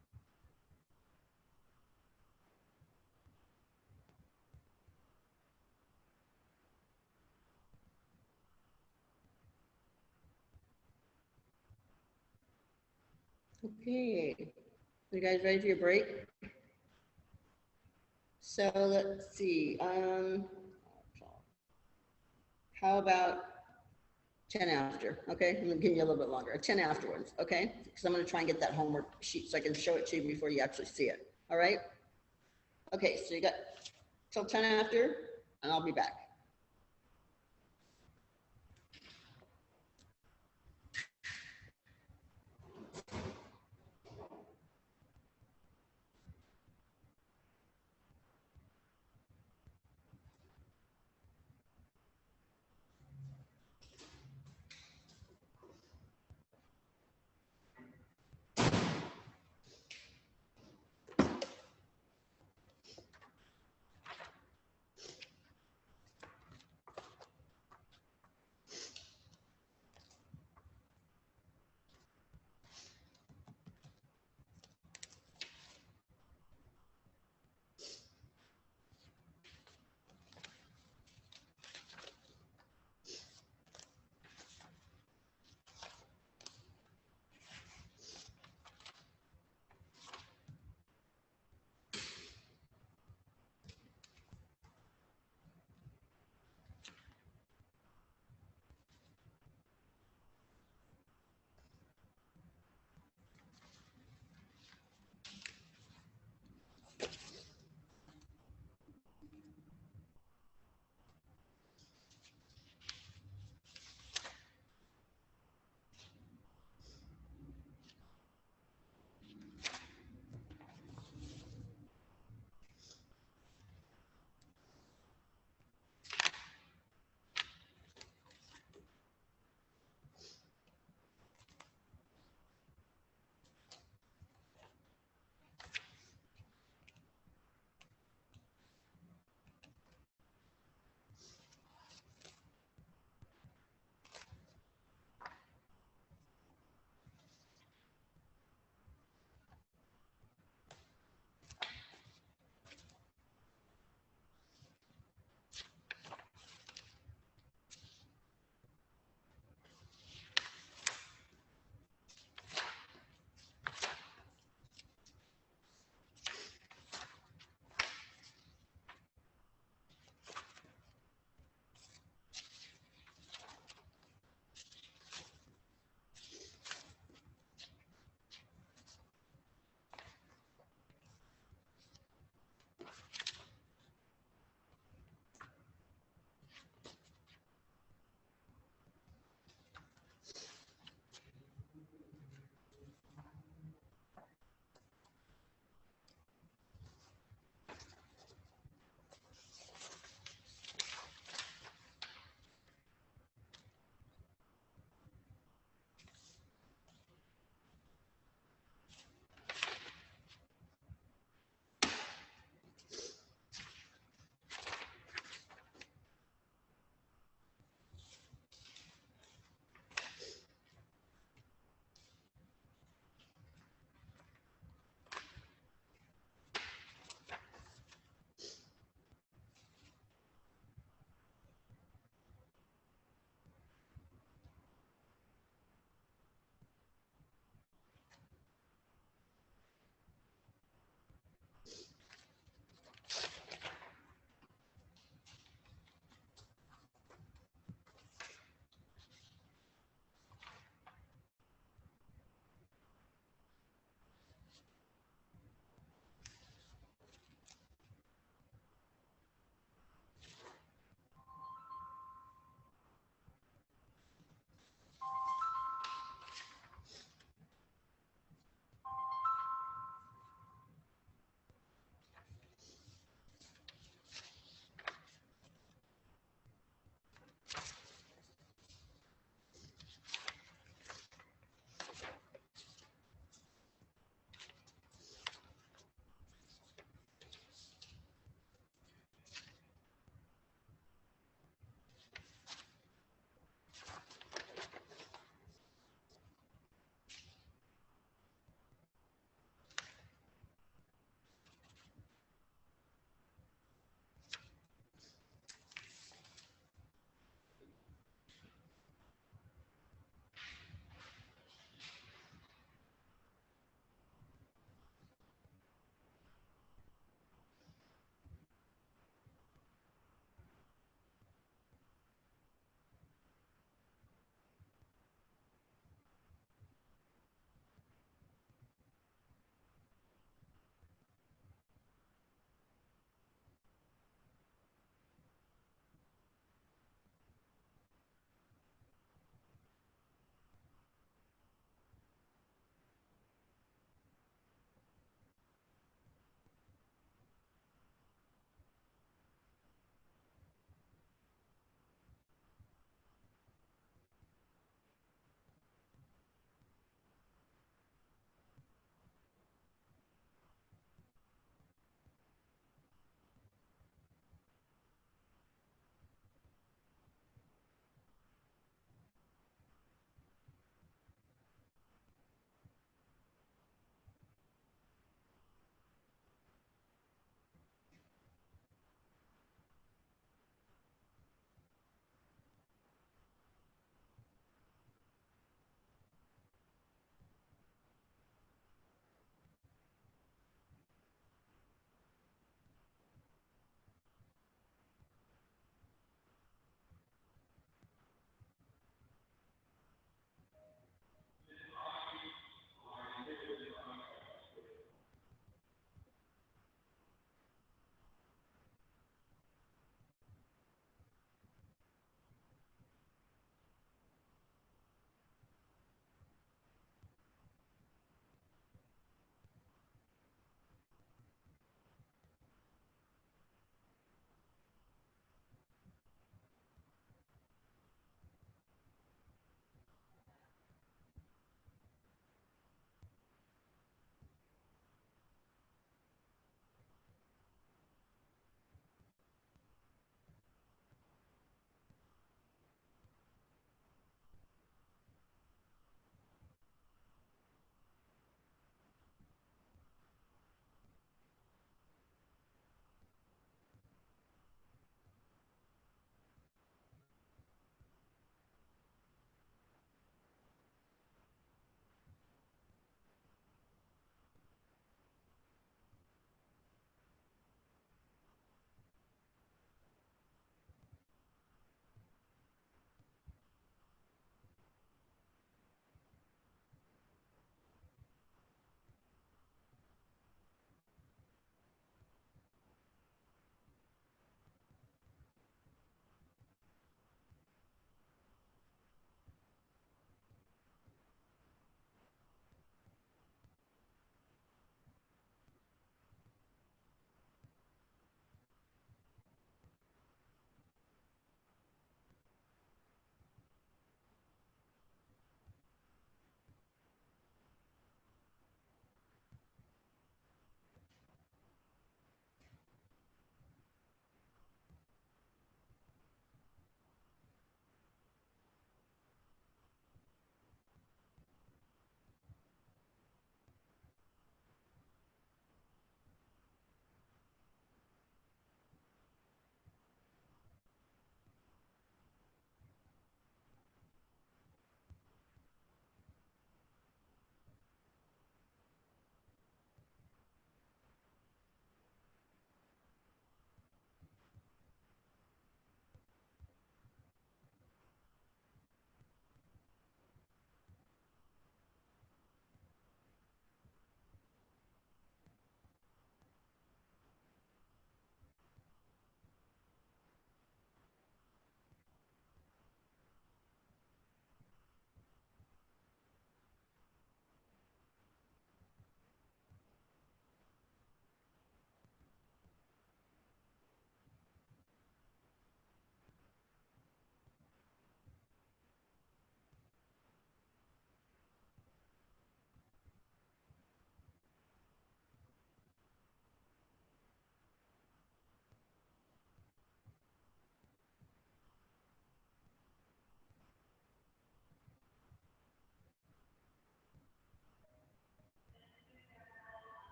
Okay, you guys ready for your break? So let's see, how about 10 after, okay? I'm gonna give you a little bit longer, 10 afterwards, okay? Because I'm gonna try and get that homework sheet so I can show it to you before you actually see it, all right? Okay, so you got till 10 after, and I'll be back.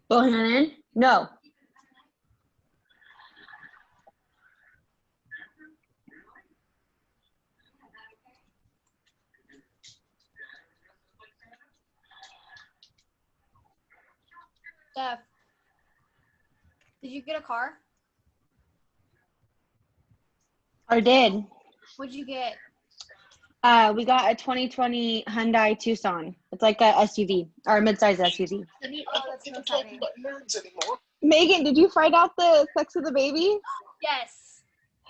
Bohannon? No. Steph, did you get a car? I did. What'd you get? We got a 2020 Hyundai Tucson. It's like a SUV or a midsize SUV. Oh, that's so exciting. Megan, did you find out the sex of the baby? Yes.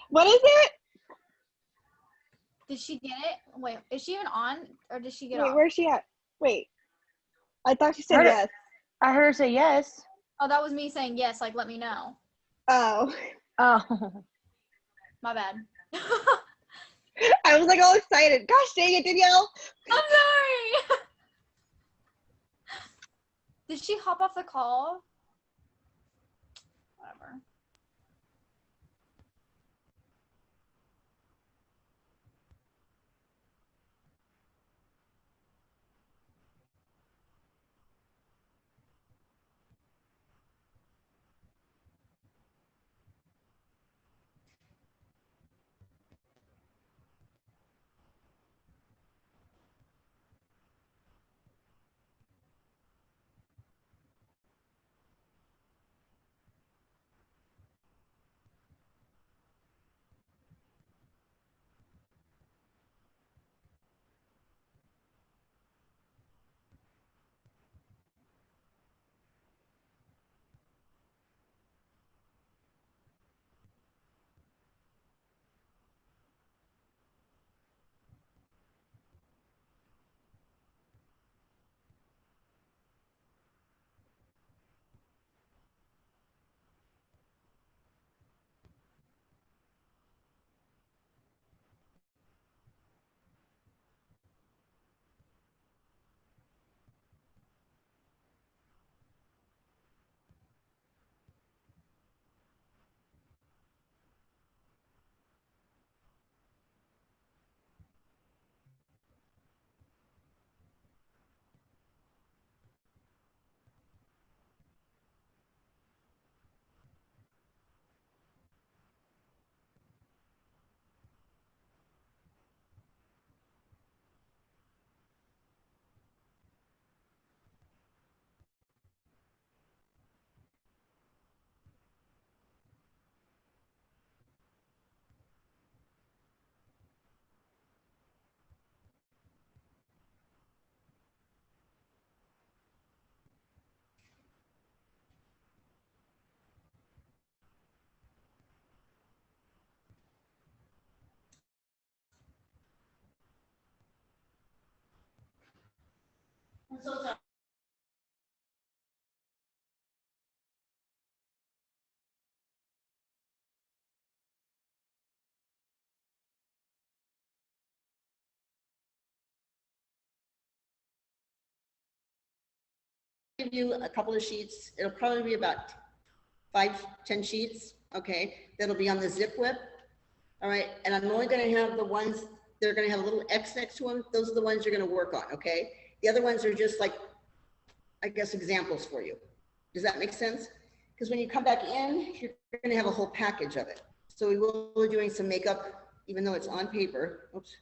What is it? Did she get it? Wait, is she even on or did she get Wait, off? where's she at? Wait. I thought she said Heard it. yes. I heard her say yes. Oh, that was me saying yes, like let me know. Oh. Oh. My bad. I was like all excited. Gosh dang it, Danielle. I'm sorry. Did she hop off the call? Whatever. Give you a couple of sheets. It'll probably be about 5-10 sheets. Okay, that'll be on the zip whip. All right, and I'm only going to have the ones that are going to have a little X next to them. Those are the ones you're going to work on. Okay, the other ones are just like, I guess, examples for you. Does that make sense? Because when you come back in, you're going to have a whole package of it. So we will be doing some makeup, even though it's on paper. Oops.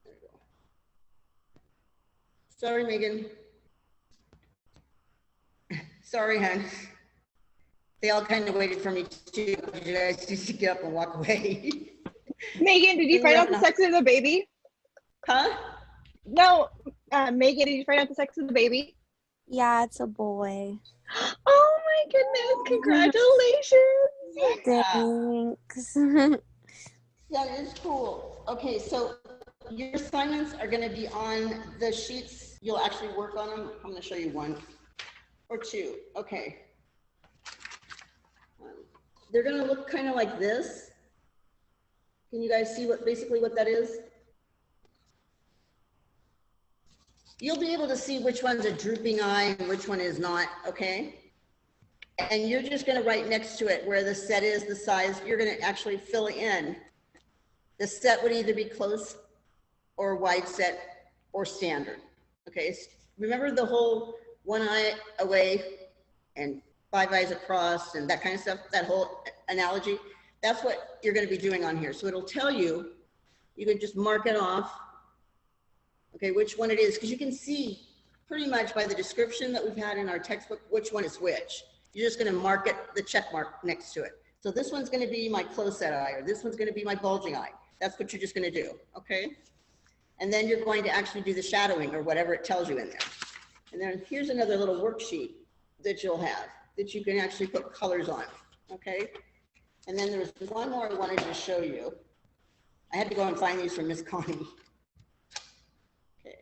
There we go. Sorry, Megan. Sorry, hon. They all kind of waited for me too. You guys used to get up and walk away. Megan, did you find out the sex of the baby? Huh? No. Megan, did you find out the sex of the baby? Yeah, it's a boy. Oh my goodness, congratulations. Thanks. That is cool. Okay, so your assignments are going to be on the sheets. You'll actually work on them. I'm going to show you one or two. Okay. They're going to look kind of like this. Can you guys see basically what that is? You'll be able to see which one's a drooping eye and which one is not, okay? And you're just gonna write next to it where the set is, the size, you're gonna actually fill in. The set would either be close or wide set or standard. Okay, remember the whole one eye away and 5 eyes across and that kind of stuff, that whole analogy? That's what you're gonna be doing on here. So it'll tell you, you can just mark it off, okay, which one it is, because you can see pretty much by the description that we've had in our textbook, which one is which. You're just gonna mark it, the check mark next to it. So this one's gonna be my close set eye, or this one's gonna be my bulging eye. That's what you're just gonna do, okay? And then you're going to actually do the shadowing or whatever it tells you in there. And then here's another little worksheet that you'll have that you can actually put colors on, okay? And then there's one more I wanted to show you. I had to go and find these from Miss Connie. Okay.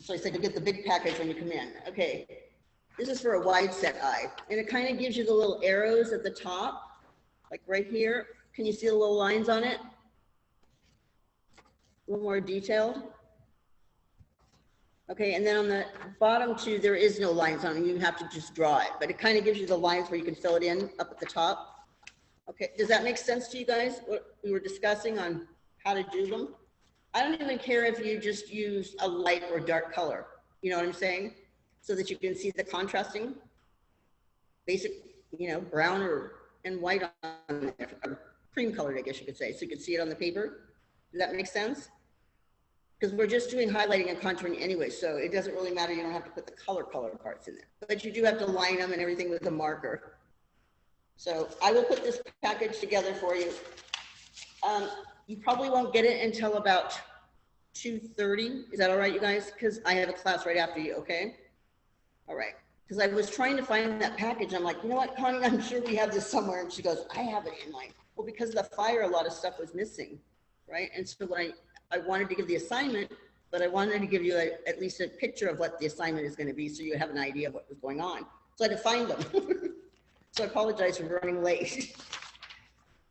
So I said to get the big package when you come in. Okay, this is for a wide set eye. And it kind of gives you the little arrows at the top, like right here. Can you see the little lines on it? A little more detailed. Okay, and then on the bottom too, there is no lines on it. You have to just draw it, but it kind of gives you the lines where you can fill it in up at the top. Okay, does that make sense to you guys? What we were discussing on how to do them? I don't even care if you just use a light or dark color. You know what I'm saying? So that you can see the contrasting, basic, you know, brown and white on there, or cream colored, I guess you could say. So you can see it on the paper. Does that make sense? Because we're just doing highlighting and contouring anyway, so it doesn't really matter. You don't have to put the color parts in there, but you do have to line them and everything with a marker. So I will put this package together for you. You probably won't get it until about 2:30. Is that all right, you guys? Because I have a class right after you, okay? All right. Because I was trying to find that package. I'm like, you know what, Connie, I'm sure we have this somewhere. And she goes, I have it in mine. Well, because of the fire, a lot of stuff was missing, right? And so when I wanted to give the assignment, but I wanted to give you at least a picture of what the assignment is going to be so you have an idea of what was going on. So I had to find them. So I apologize for running late.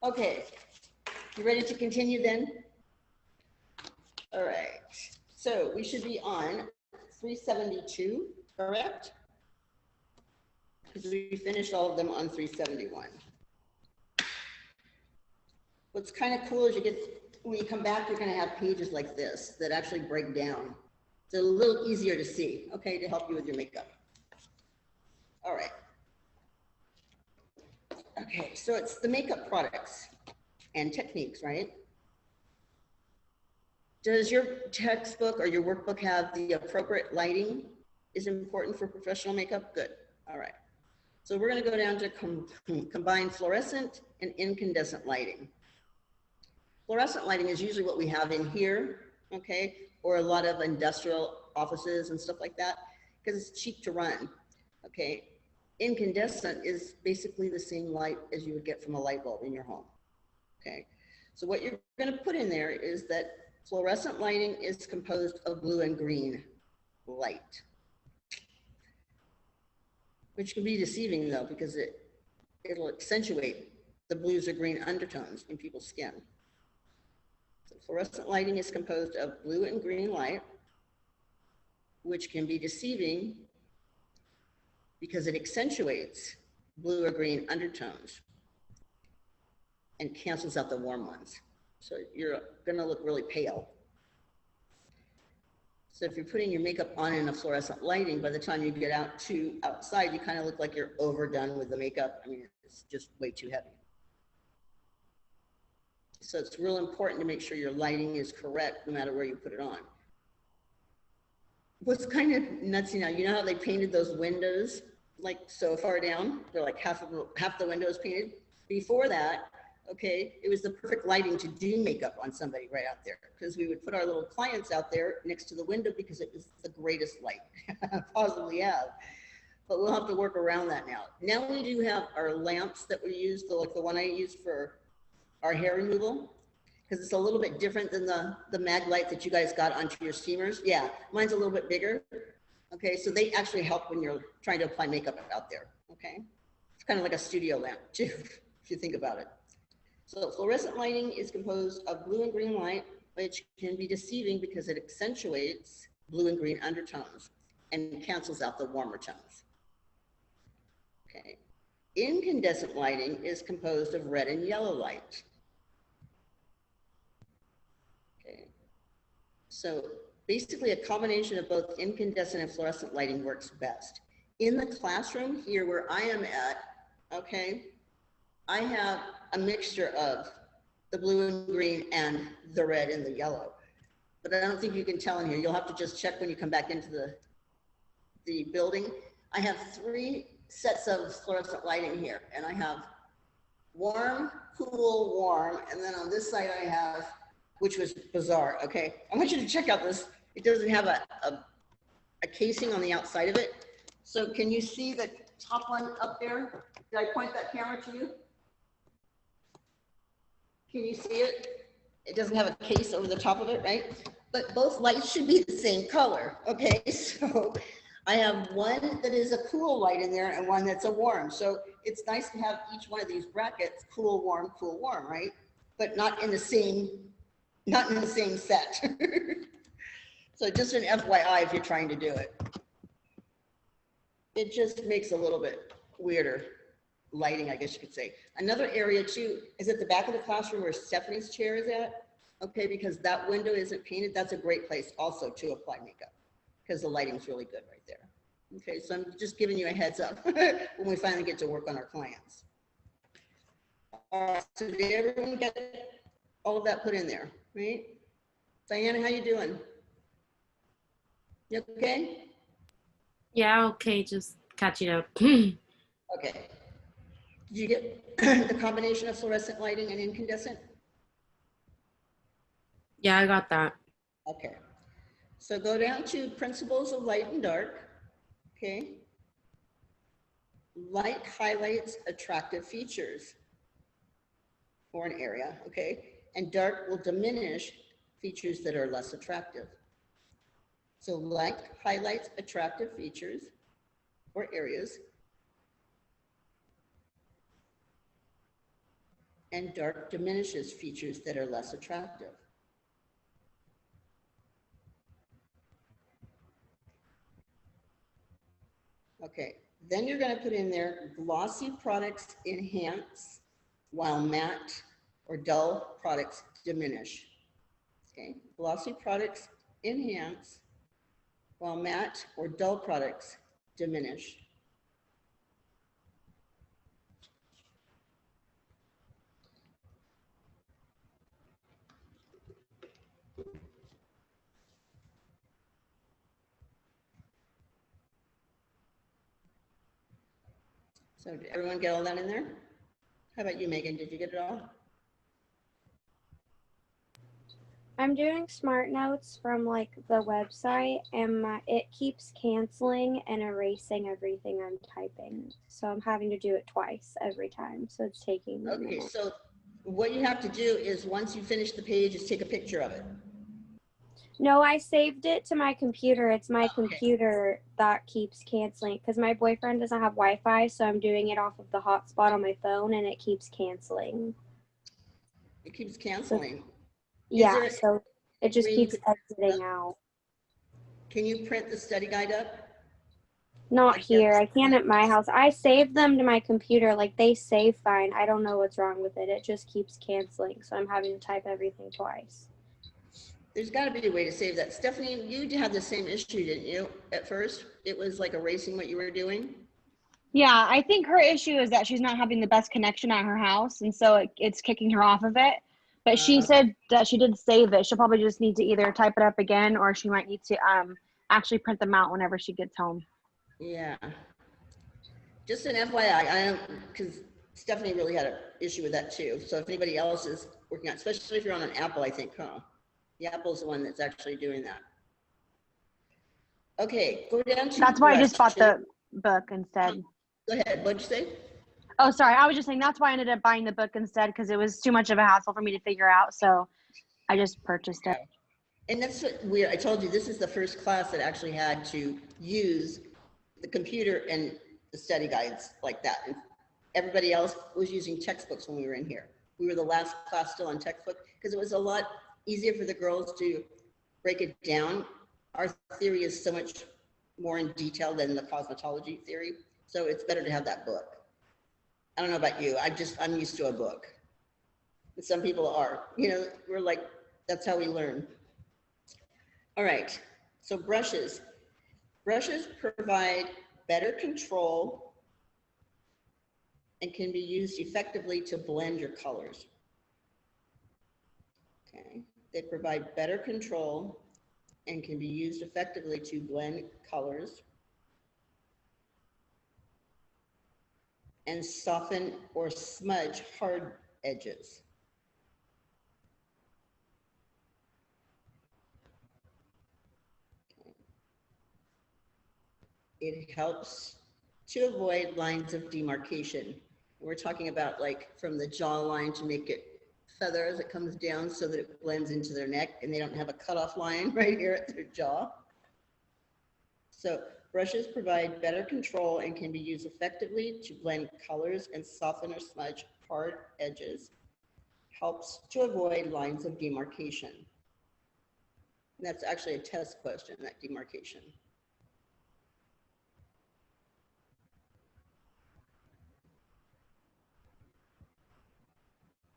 Okay, you ready to continue then? All right, so we should be on 372, correct? Because we finished all of them on 371. What's kind of cool is when you come back, you're going to have pages like this that actually break down. It's a little easier to see, okay, to help you with your makeup. All right. Okay, so it's the makeup products and techniques, right? Does your textbook or your workbook have the appropriate lighting is important for professional makeup? Good. All right. So we're going to go down to combine fluorescent and incandescent lighting. Fluorescent lighting is usually what we have in here, okay, or a lot of industrial offices and stuff like that, because it's cheap to run, okay. Incandescent is basically the same light as you would get from a light bulb in your home, okay. So what you're going to put in there is that fluorescent lighting is composed of blue and green light, which can be deceiving though, because it'll accentuate the blues or green undertones in people's skin. So fluorescent lighting is composed of blue and green light, which can be deceiving because it accentuates blue or green undertones and cancels out the warm ones. So you're gonna look really pale. So if you're putting your makeup on in a fluorescent lighting, by the time you get outside, you kind of look like you're overdone with the makeup. I mean, it's just way too heavy. So it's real important to make sure your lighting is correct no matter where you put it on. What's kind of nutsy now, you know how they painted those windows like so far down? They're like half the windows painted. Before that, okay, it was the perfect lighting to do makeup on somebody right out there, because we would put our little clients out there next to the window because it was the greatest light possibly have. But we'll have to work around that now. Now we do have our lamps that we use, like the one I use for our hair removal, because it's a little bit different than the mag light that you guys got onto your steamers. Yeah, mine's a little bit bigger. Okay, so they actually help when you're trying to apply makeup out there, okay? It's kind of like a studio lamp too, if you think about it. So fluorescent lighting is composed of blue and green light, which can be deceiving because it accentuates blue and green undertones and cancels out the warmer tones. Okay. Incandescent lighting is composed of red and yellow light. Okay. So basically a combination of both incandescent and fluorescent lighting works best. In the classroom here where I am at, okay, I have a mixture of the blue and green and the red and the yellow. But I don't think you can tell in here. You'll have to just check when you come back into the building. I have 3 sets of fluorescent lighting here, and I have warm, cool, warm, and then on this side I have, which was bizarre, okay? I want you to check out this. It doesn't have a casing on the outside of it. So can you see the top one up there? Did I point that camera to you? Can you see it? It doesn't have a case over the top of it, right? But both lights should be the same color, okay? So I have one that is a cool light in there and one that's a warm. So it's nice to have each one of these brackets, cool, warm, right? But not in the same set. So just an FYI if you're trying to do it. It just makes a little bit weirder lighting, I guess you could say. Another area too is at the back of the classroom where Stephanie's chair is at. Okay, because that window isn't painted. That's a great place also to apply makeup because the lighting's really good right there. Okay, so I'm just giving you a heads up when we finally get to work on our clients. So did everyone get all of that put in there, right? Diana, how you doing? You okay? Yeah, okay, just catching up. Okay. Did you get the combination of fluorescent lighting and incandescent? Yeah, I got that. Okay. So go down to principles of light and dark. Okay. Light highlights attractive features for an area, okay? And dark will diminish features that are less attractive. So light highlights attractive features or areas, and dark diminishes features that are less attractive. Okay, then you're going to put in there glossy products enhance while matte or dull products diminish. Okay, glossy products enhance while matte or dull products diminish. So did everyone get all that in there? How about you, Megan? Did you get it all? I'm doing smart notes from like the website, and it keeps canceling and erasing everything I'm typing. So I'm having to do it twice every time. So it's taking me a Okay, minute. so what you have to do is once you finish the page, is take a picture of it. No, I saved it to my computer. It's my Okay. computer that keeps canceling because my boyfriend doesn't have Wi-Fi, so I'm doing it off of the hotspot on my phone, and it keeps canceling. It keeps canceling. Yeah, there so it just way you keeps could- exiting out. Can you print the study guide up? Not Like here. this? I can't at my house. I saved them to my computer. Like they save fine. I don't know what's wrong with it. It just keeps canceling, so I'm having to type everything twice. There's got to be a way to save that. Stephanie, you had the same issue, didn't you, at first? It was like erasing what you were doing? Yeah, I think her issue is that she's not having the best connection at her house, and so it's kicking her off of it. But she said that she did save it. She'll probably just need to either type it up again, or she might need to actually print them out whenever she gets home. Yeah. Just an FYI, I don't, because Stephanie really had an issue with that too. So if anybody else is working on, especially if you're on an Apple, I think, huh? The Apple's the one that's actually doing that. Okay, go down to. That's why I just bought the book instead. Go ahead, what'd you say? Oh, sorry. I was just saying that's why I ended up buying the book instead, because it was too much of a hassle for me to figure out. So I just purchased it. And that's what I told you, this is the first class that actually had to use the computer and the study guides like that. And everybody else was using textbooks when we were in here. We were the last class still on textbook because it was a lot easier for the girls to break it down. Our theory is so much more in detail than the cosmetology theory. So it's better to have that book. I don't know about you. I'm used to a book. And some people are, you know, we're like, that's how we learn. All right. So brushes. Brushes provide better control and can be used effectively to blend your colors. Okay. They provide better control and can be used effectively to blend colors and soften or smudge hard edges. It helps to avoid lines of demarcation. We're talking about like from the jawline to make it feather as it comes down so that it blends into their neck and they don't have a cutoff line right here at their jaw. So brushes provide better control and can be used effectively to blend colors and soften or smudge hard edges. Helps to avoid lines of demarcation. And that's actually a test question, that demarcation.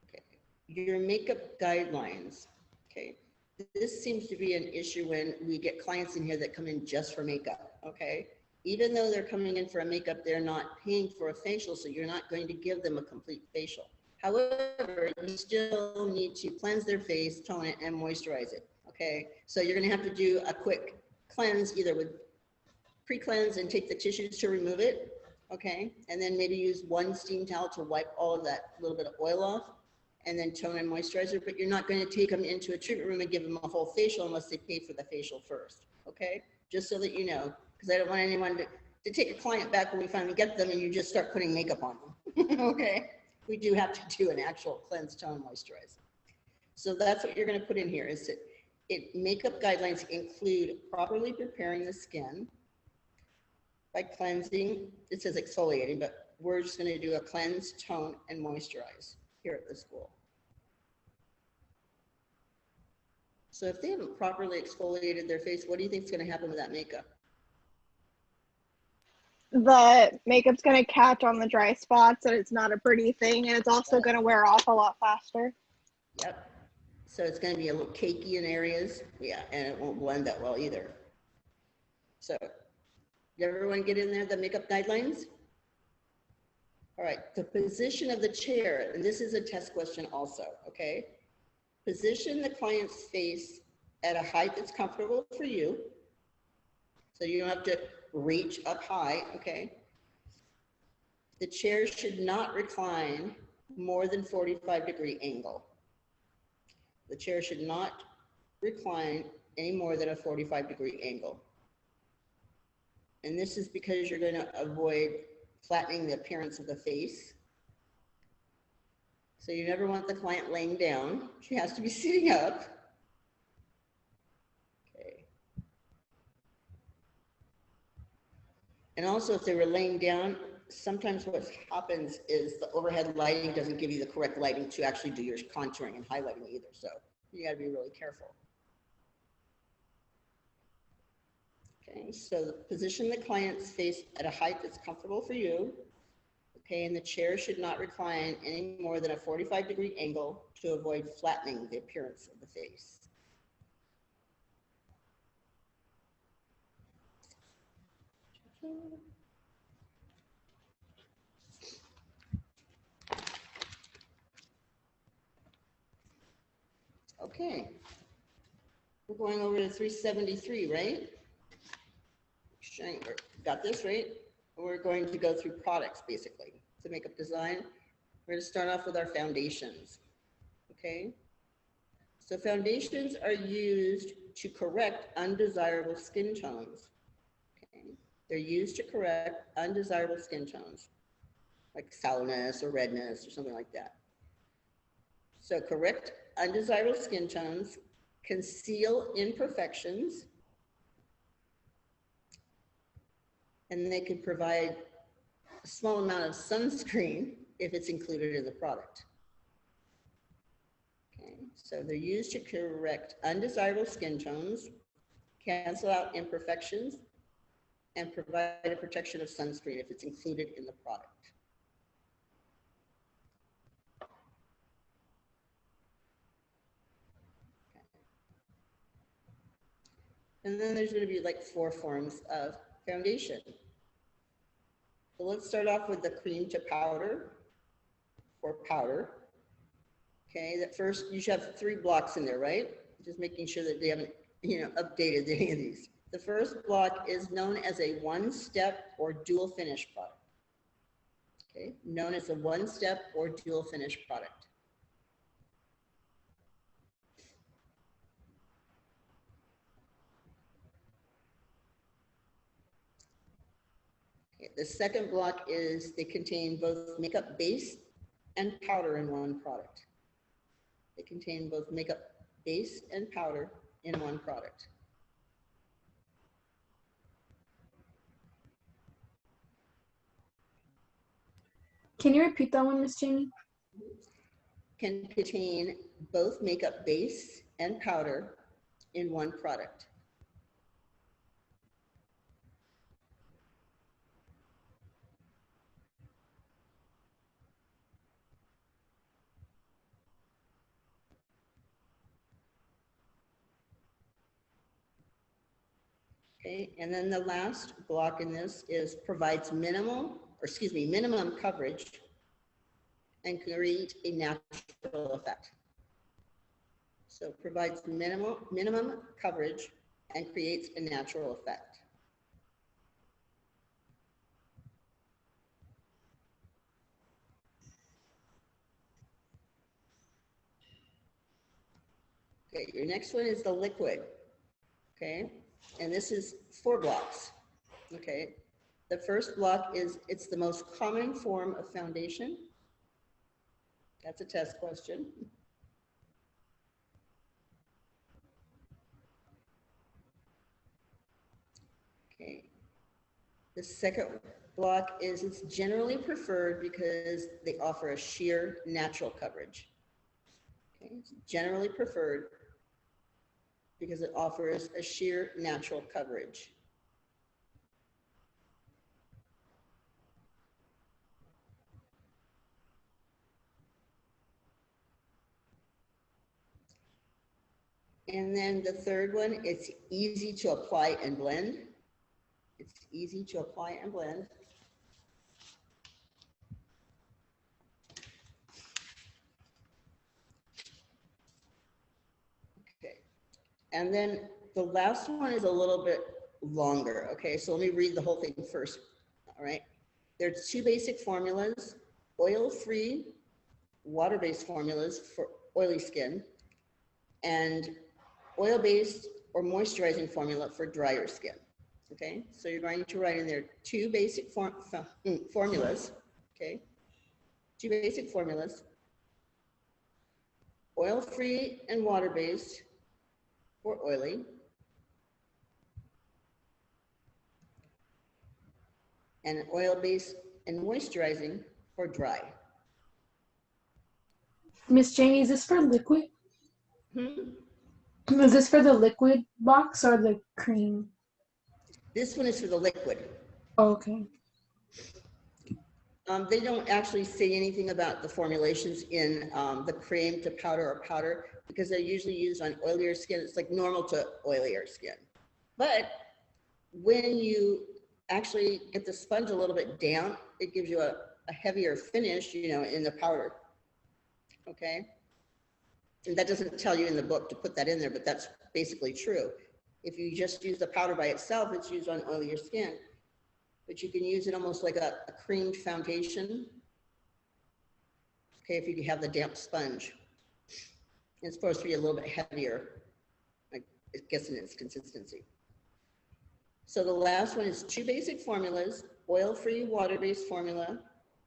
Okay. Your makeup guidelines. Okay. This seems to be an issue when we get clients in here that come in just for makeup. Okay. Even though they're coming in for a makeup, they're not paying for a facial, so you're not going to give them a complete facial. However, you still need to cleanse their face, tone it, and moisturize it, okay? So you're gonna have to do a quick cleanse, either with pre-cleanse and take the tissues to remove it, okay? And then maybe use one steam towel to wipe all of that little bit of oil off, and then tone and moisturizer, but you're not gonna take them into a treatment room and give them a whole facial unless they pay for the facial first, okay? Just so that you know, because I don't want anyone to take a client back when we finally get them and you just start putting makeup on them, okay? We do have to do an actual cleanse, tone, moisturize. So that's what you're going to put in here is that makeup guidelines include properly preparing the skin by cleansing. It says exfoliating, but we're just going to do a cleanse, tone, and moisturize here at the school. So if they haven't properly exfoliated their face, what do you think is going to happen with that makeup? The makeup's gonna catch on the dry spots and it's not a pretty thing, and it's also gonna wear off a lot faster. Yep. So it's going to be a little cakey in areas. Yeah, and it won't blend that well either. So did everyone get in there, the makeup guidelines? All right, the position of the chair, and this is a test question also, okay? Position the client's face at a height that's comfortable for you. So you don't have to reach up high, okay? The chair should not recline more than 45-degree angle. The chair should not recline any more than a 45-degree angle. And this is because you're going to avoid flattening the appearance of the face. So you never want the client laying down. She has to be sitting up. Okay. And also if they were laying down, sometimes what happens is the overhead lighting doesn't give you the correct lighting to actually do your contouring and highlighting either. So you got to be really careful. Okay, so position the client's face at a height that's comfortable for you. Okay, and the chair should not recline any more than a 45-degree angle to avoid flattening the appearance of the face. Okay, we're going over to 373, right? Got this right? We're going to go through products basically to makeup design. We're going to start off with our foundations. Okay, so foundations are used to correct undesirable skin tones. Okay, they're used to correct undesirable skin tones, like sallowness or redness or something like that. So correct undesirable skin tones, conceal imperfections, and they can provide a small amount of sunscreen if it's included in the product. Okay, so they're used to correct undesirable skin tones, cancel out imperfections, and provide a protection of sunscreen if it's included in the product. And then there's going to be like 4 forms of foundation. So let's start off with the cream to powder or powder. Okay, that first you should have 3 blocks in there, right? Just making sure that they haven't, updated any of these. The first block is known as a one-step or dual finish product. Okay, known as a one-step or dual finish product. Okay, the second block is they contain both makeup base and powder in one product. They contain both makeup base and powder in one product. Can you repeat that one, Miss Jamie? Can contain both makeup base and powder in one product. Okay, and then the last block in this is provides minimum coverage and create a natural effect. So provides minimum coverage and creates a natural effect. Okay, your next one is the liquid. Okay, and this is 4 blocks. Okay, the first block is it's the most common form of foundation. That's a test question. Okay, the second block is it's generally preferred because they offer a sheer natural coverage. Okay, it's generally preferred because it offers a sheer natural coverage. And then the third one, it's easy to apply and blend. It's easy to apply and blend. Okay. And then the last one is a little bit longer. Okay, so let me read the whole thing first. All right. There's 2 basic formulas, oil-free, water-based formulas for oily skin, and oil-based or moisturizing formula for drier skin. Okay, so you're going to write in there 2 basic formulas. Okay, 2 basic formulas, oil-free and water-based for oily, and oil-based and moisturizing for dry. Miss Jamie, is this for liquid? Hmm? Is this for the liquid box or the cream? This one is for the liquid. Oh, okay. They don't actually say anything about the formulations in the cream to powder or powder because they're usually used on oilier skin. It's like normal to oilier skin. But when you actually get the sponge a little bit down, it gives you a heavier finish, in the powder. Okay. And that doesn't tell you in the book to put that in there, but that's basically true. If you just use the powder by itself, it's used on oilier skin. But you can use it almost like a creamed foundation. Okay, if you have the damp sponge. It's supposed to be a little bit heavier, I guess, in its consistency. So the last one is 2 basic formulas, oil-free, water-based formula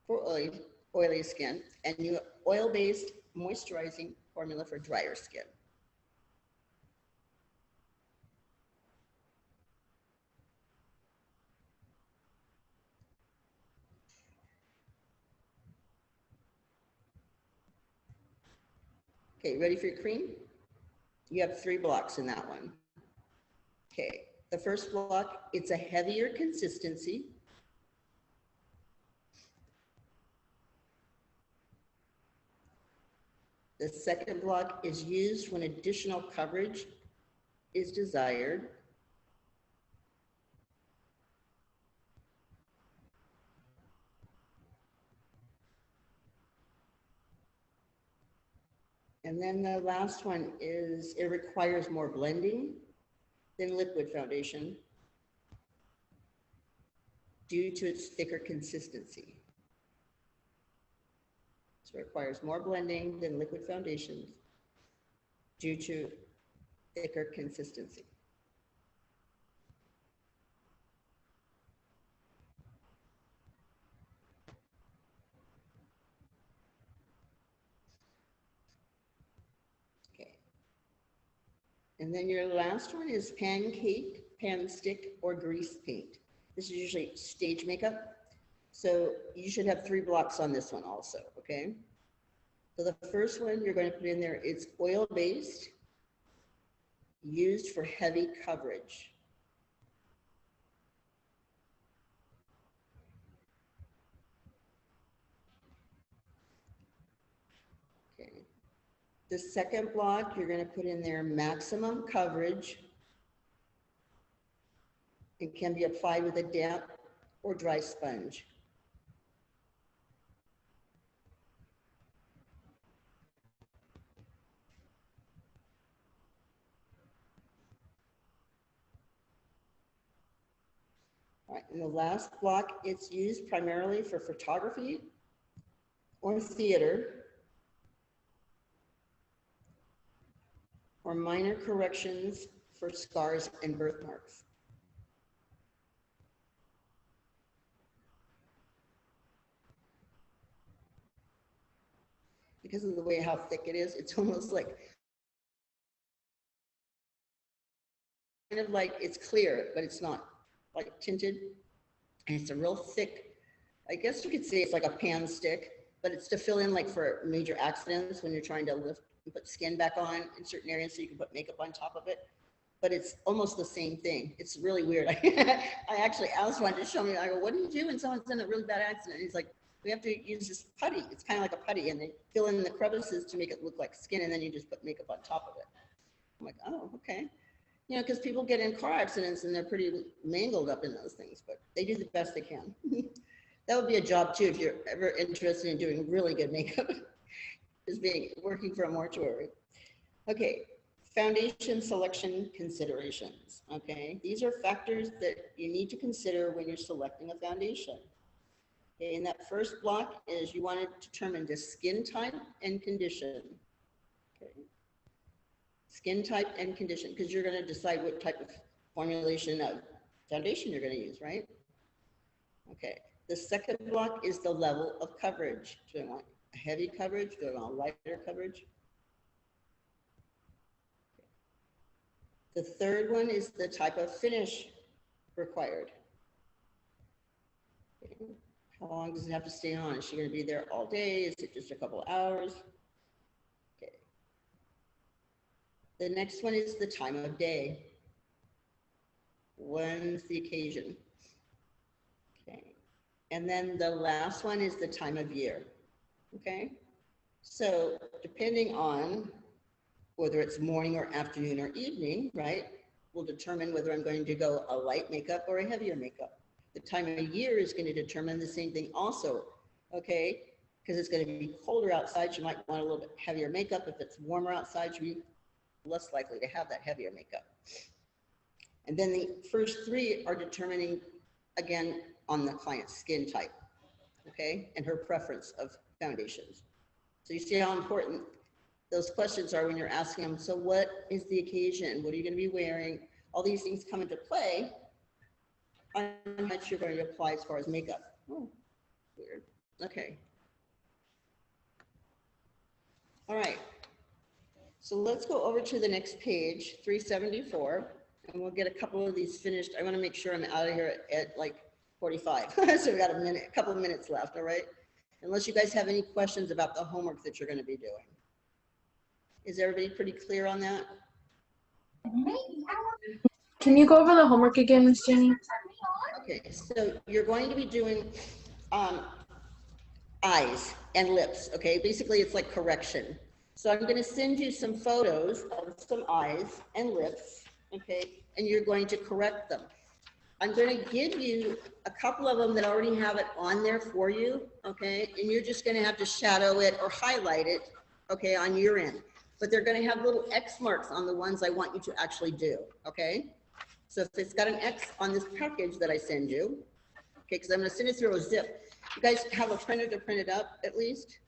for oily skin, and new oil-based moisturizing formula for drier skin. Okay, ready for your cream? You have 3 blocks in that one. Okay, The first block, it's a heavier consistency. The second block is used when additional coverage is desired. And then the last one is it requires more blending than liquid foundation due to its thicker consistency. So it requires more blending than liquid foundations due to thicker consistency. Okay. And then your last one is pancake, pan stick, or grease paint. This is usually stage makeup. So you should have 3 blocks on this one also, okay? So the first one you're going to put in there, it's oil-based, used for heavy coverage. Okay. The second block, you're going to put in there maximum coverage. It can be applied with a damp or dry sponge. All right, and the last block, it's used primarily for photography or theater or minor corrections for scars and birthmarks. Because of the way how thick it is, it's almost like kind of like it's clear, but it's not, like tinted. And it's a real thick, I guess you could say it's like a pan stick, but it's to fill in like for major accidents when you're trying to lift and put skin back on in certain areas so you can put makeup on top of it. But it's almost the same thing. It's really weird. I actually asked one to show me, I go, what do you do when someone's in a really bad accident? And he's like, we have to use this putty. It's kind of like a putty, and they fill in the crevices to make it look like skin, and then you just put makeup on top of it. I'm like, oh, okay. You know, because people get in car accidents and they're pretty mangled up in those things, but they do the best they can. That would be a job too if you're ever interested in doing really good makeup, is working for a mortuary. Okay, foundation selection considerations. Okay, these are factors that you need to consider when you're selecting a foundation. Okay, and that first block is you want to determine the skin type and condition. Okay. Skin type and condition, because you're going to decide what type of formulation of foundation you're going to use, right? Okay. The second block is the level of coverage. Do I want heavy coverage? Do I want lighter coverage? The third one is the type of finish required. Okay. How long does it have to stay on? Is she going to be there all day? Is it just a couple hours? Okay. The next one is the time of day. When's the occasion? Okay. And then the last one is the time of year. Okay. So depending on whether it's morning or afternoon or evening, right, will determine whether I'm going to go a light makeup or a heavier makeup. The time of year is going to determine the same thing also. Okay. Because it's going to be colder outside, you might want a little bit heavier makeup. If it's warmer outside, you'll be less likely to have that heavier makeup. And then the first 3 are determining, again, on the client's skin type, okay, and her preference of foundations. So you see how important those questions are when you're asking them, so what is the occasion? What are you going to be wearing? All these things come into play on how much you're going to apply as far as makeup. Oh, weird. Okay. All right. So let's go over to the next page, 374, and we'll get a couple of these finished. I want to make sure I'm out of here at like 45. So we got a couple of minutes left, all right? Unless you guys have any questions about the homework that you're going to be doing. Is everybody pretty clear on that? Can you go over the homework again, Miss Jenny? Okay, so you're going to be doing eyes and lips, okay? Basically, it's like correction. So I'm gonna send you some photos of some eyes and lips, okay? And you're going to correct them. I'm gonna give you a couple of them that already have it on there for you, okay? And you're just gonna have to shadow it or highlight it, okay, on your end. But they're gonna have little X marks on the ones I want you to actually do, okay? So if it's got an X on this package that I send you, okay, because I'm gonna send it through a zip. You guys have a printer to print it up at least?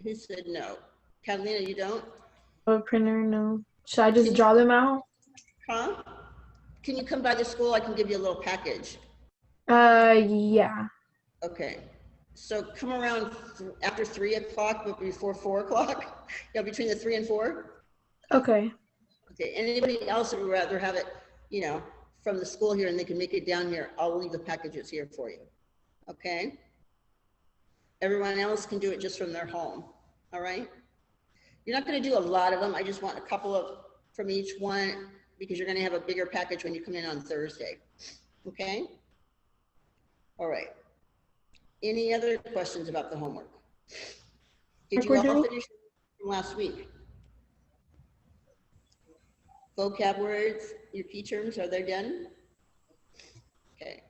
Who said no? Catalina, you don't? A printer, no. Should I just draw them out? Huh? Can you come by the school? I can give you a little package. Yeah. Okay. So come around after 3 o'clock, but before 4 o'clock? Yeah, between the 3 and 4? Okay. Okay, anybody else would rather have it, you know, from the school here and they can make it down here, I'll leave the packages here for you. Okay? Everyone else can do it just from their home. All right? You're not going to do a lot of them. I just want a couple of from each one because you're going to have a bigger package when you come in on Thursday. Okay? All right. Any other questions about the homework? Did you all finish from last week? Vocab words, your key terms, are they done? Okay.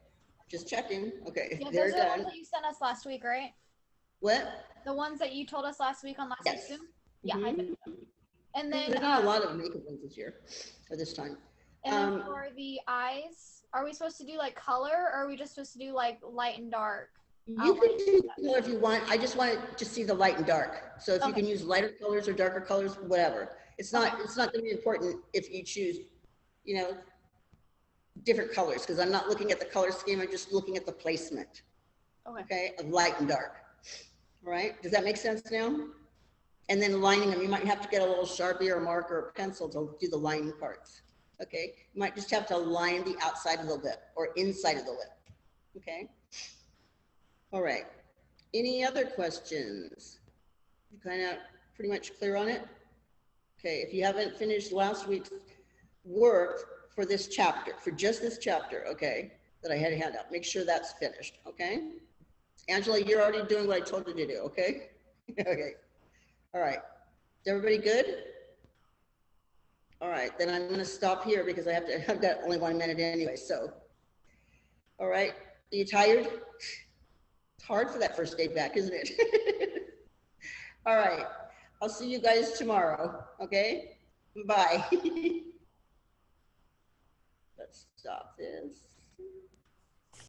Just checking. Okay, Yeah, they're those are the done. ones that you sent us last week, right? What? The ones that you told us last week on last Yes. week's Zoom? Yeah, I did. And then, There's not a lot of makeup ones this year, or this time. and then for the eyes, are we supposed to do like color, or are we just supposed to do like light and dark? You can do color if you want. I just want to see the light and dark. So if you can use lighter colors or darker colors, whatever. It's not going to be important if you choose, you know, different colors, because I'm not looking at the color scheme. I'm just looking at the placement. Okay, of light and dark. All right. Does that make sense now? And then lining them, you might have to get a little Sharpie or marker or pencil to do the lining parts. Okay. You might just have to line the outside of the lip or inside of the lip. Okay. All right. Any other questions? You kind of pretty much clear on it? Okay. If you haven't finished last week's work for this chapter, for just this chapter, okay, that I had a hand up, make sure that's finished. Okay. Angela, you're already doing what I told you to do. Okay. Okay. All right. Is everybody good? All right. Then I'm going to stop here because I've got only 1 minute anyway. So, all right. Are you tired? It's hard for that first day back, isn't it? All right. I'll see you guys tomorrow. Okay. Bye. Let's stop this.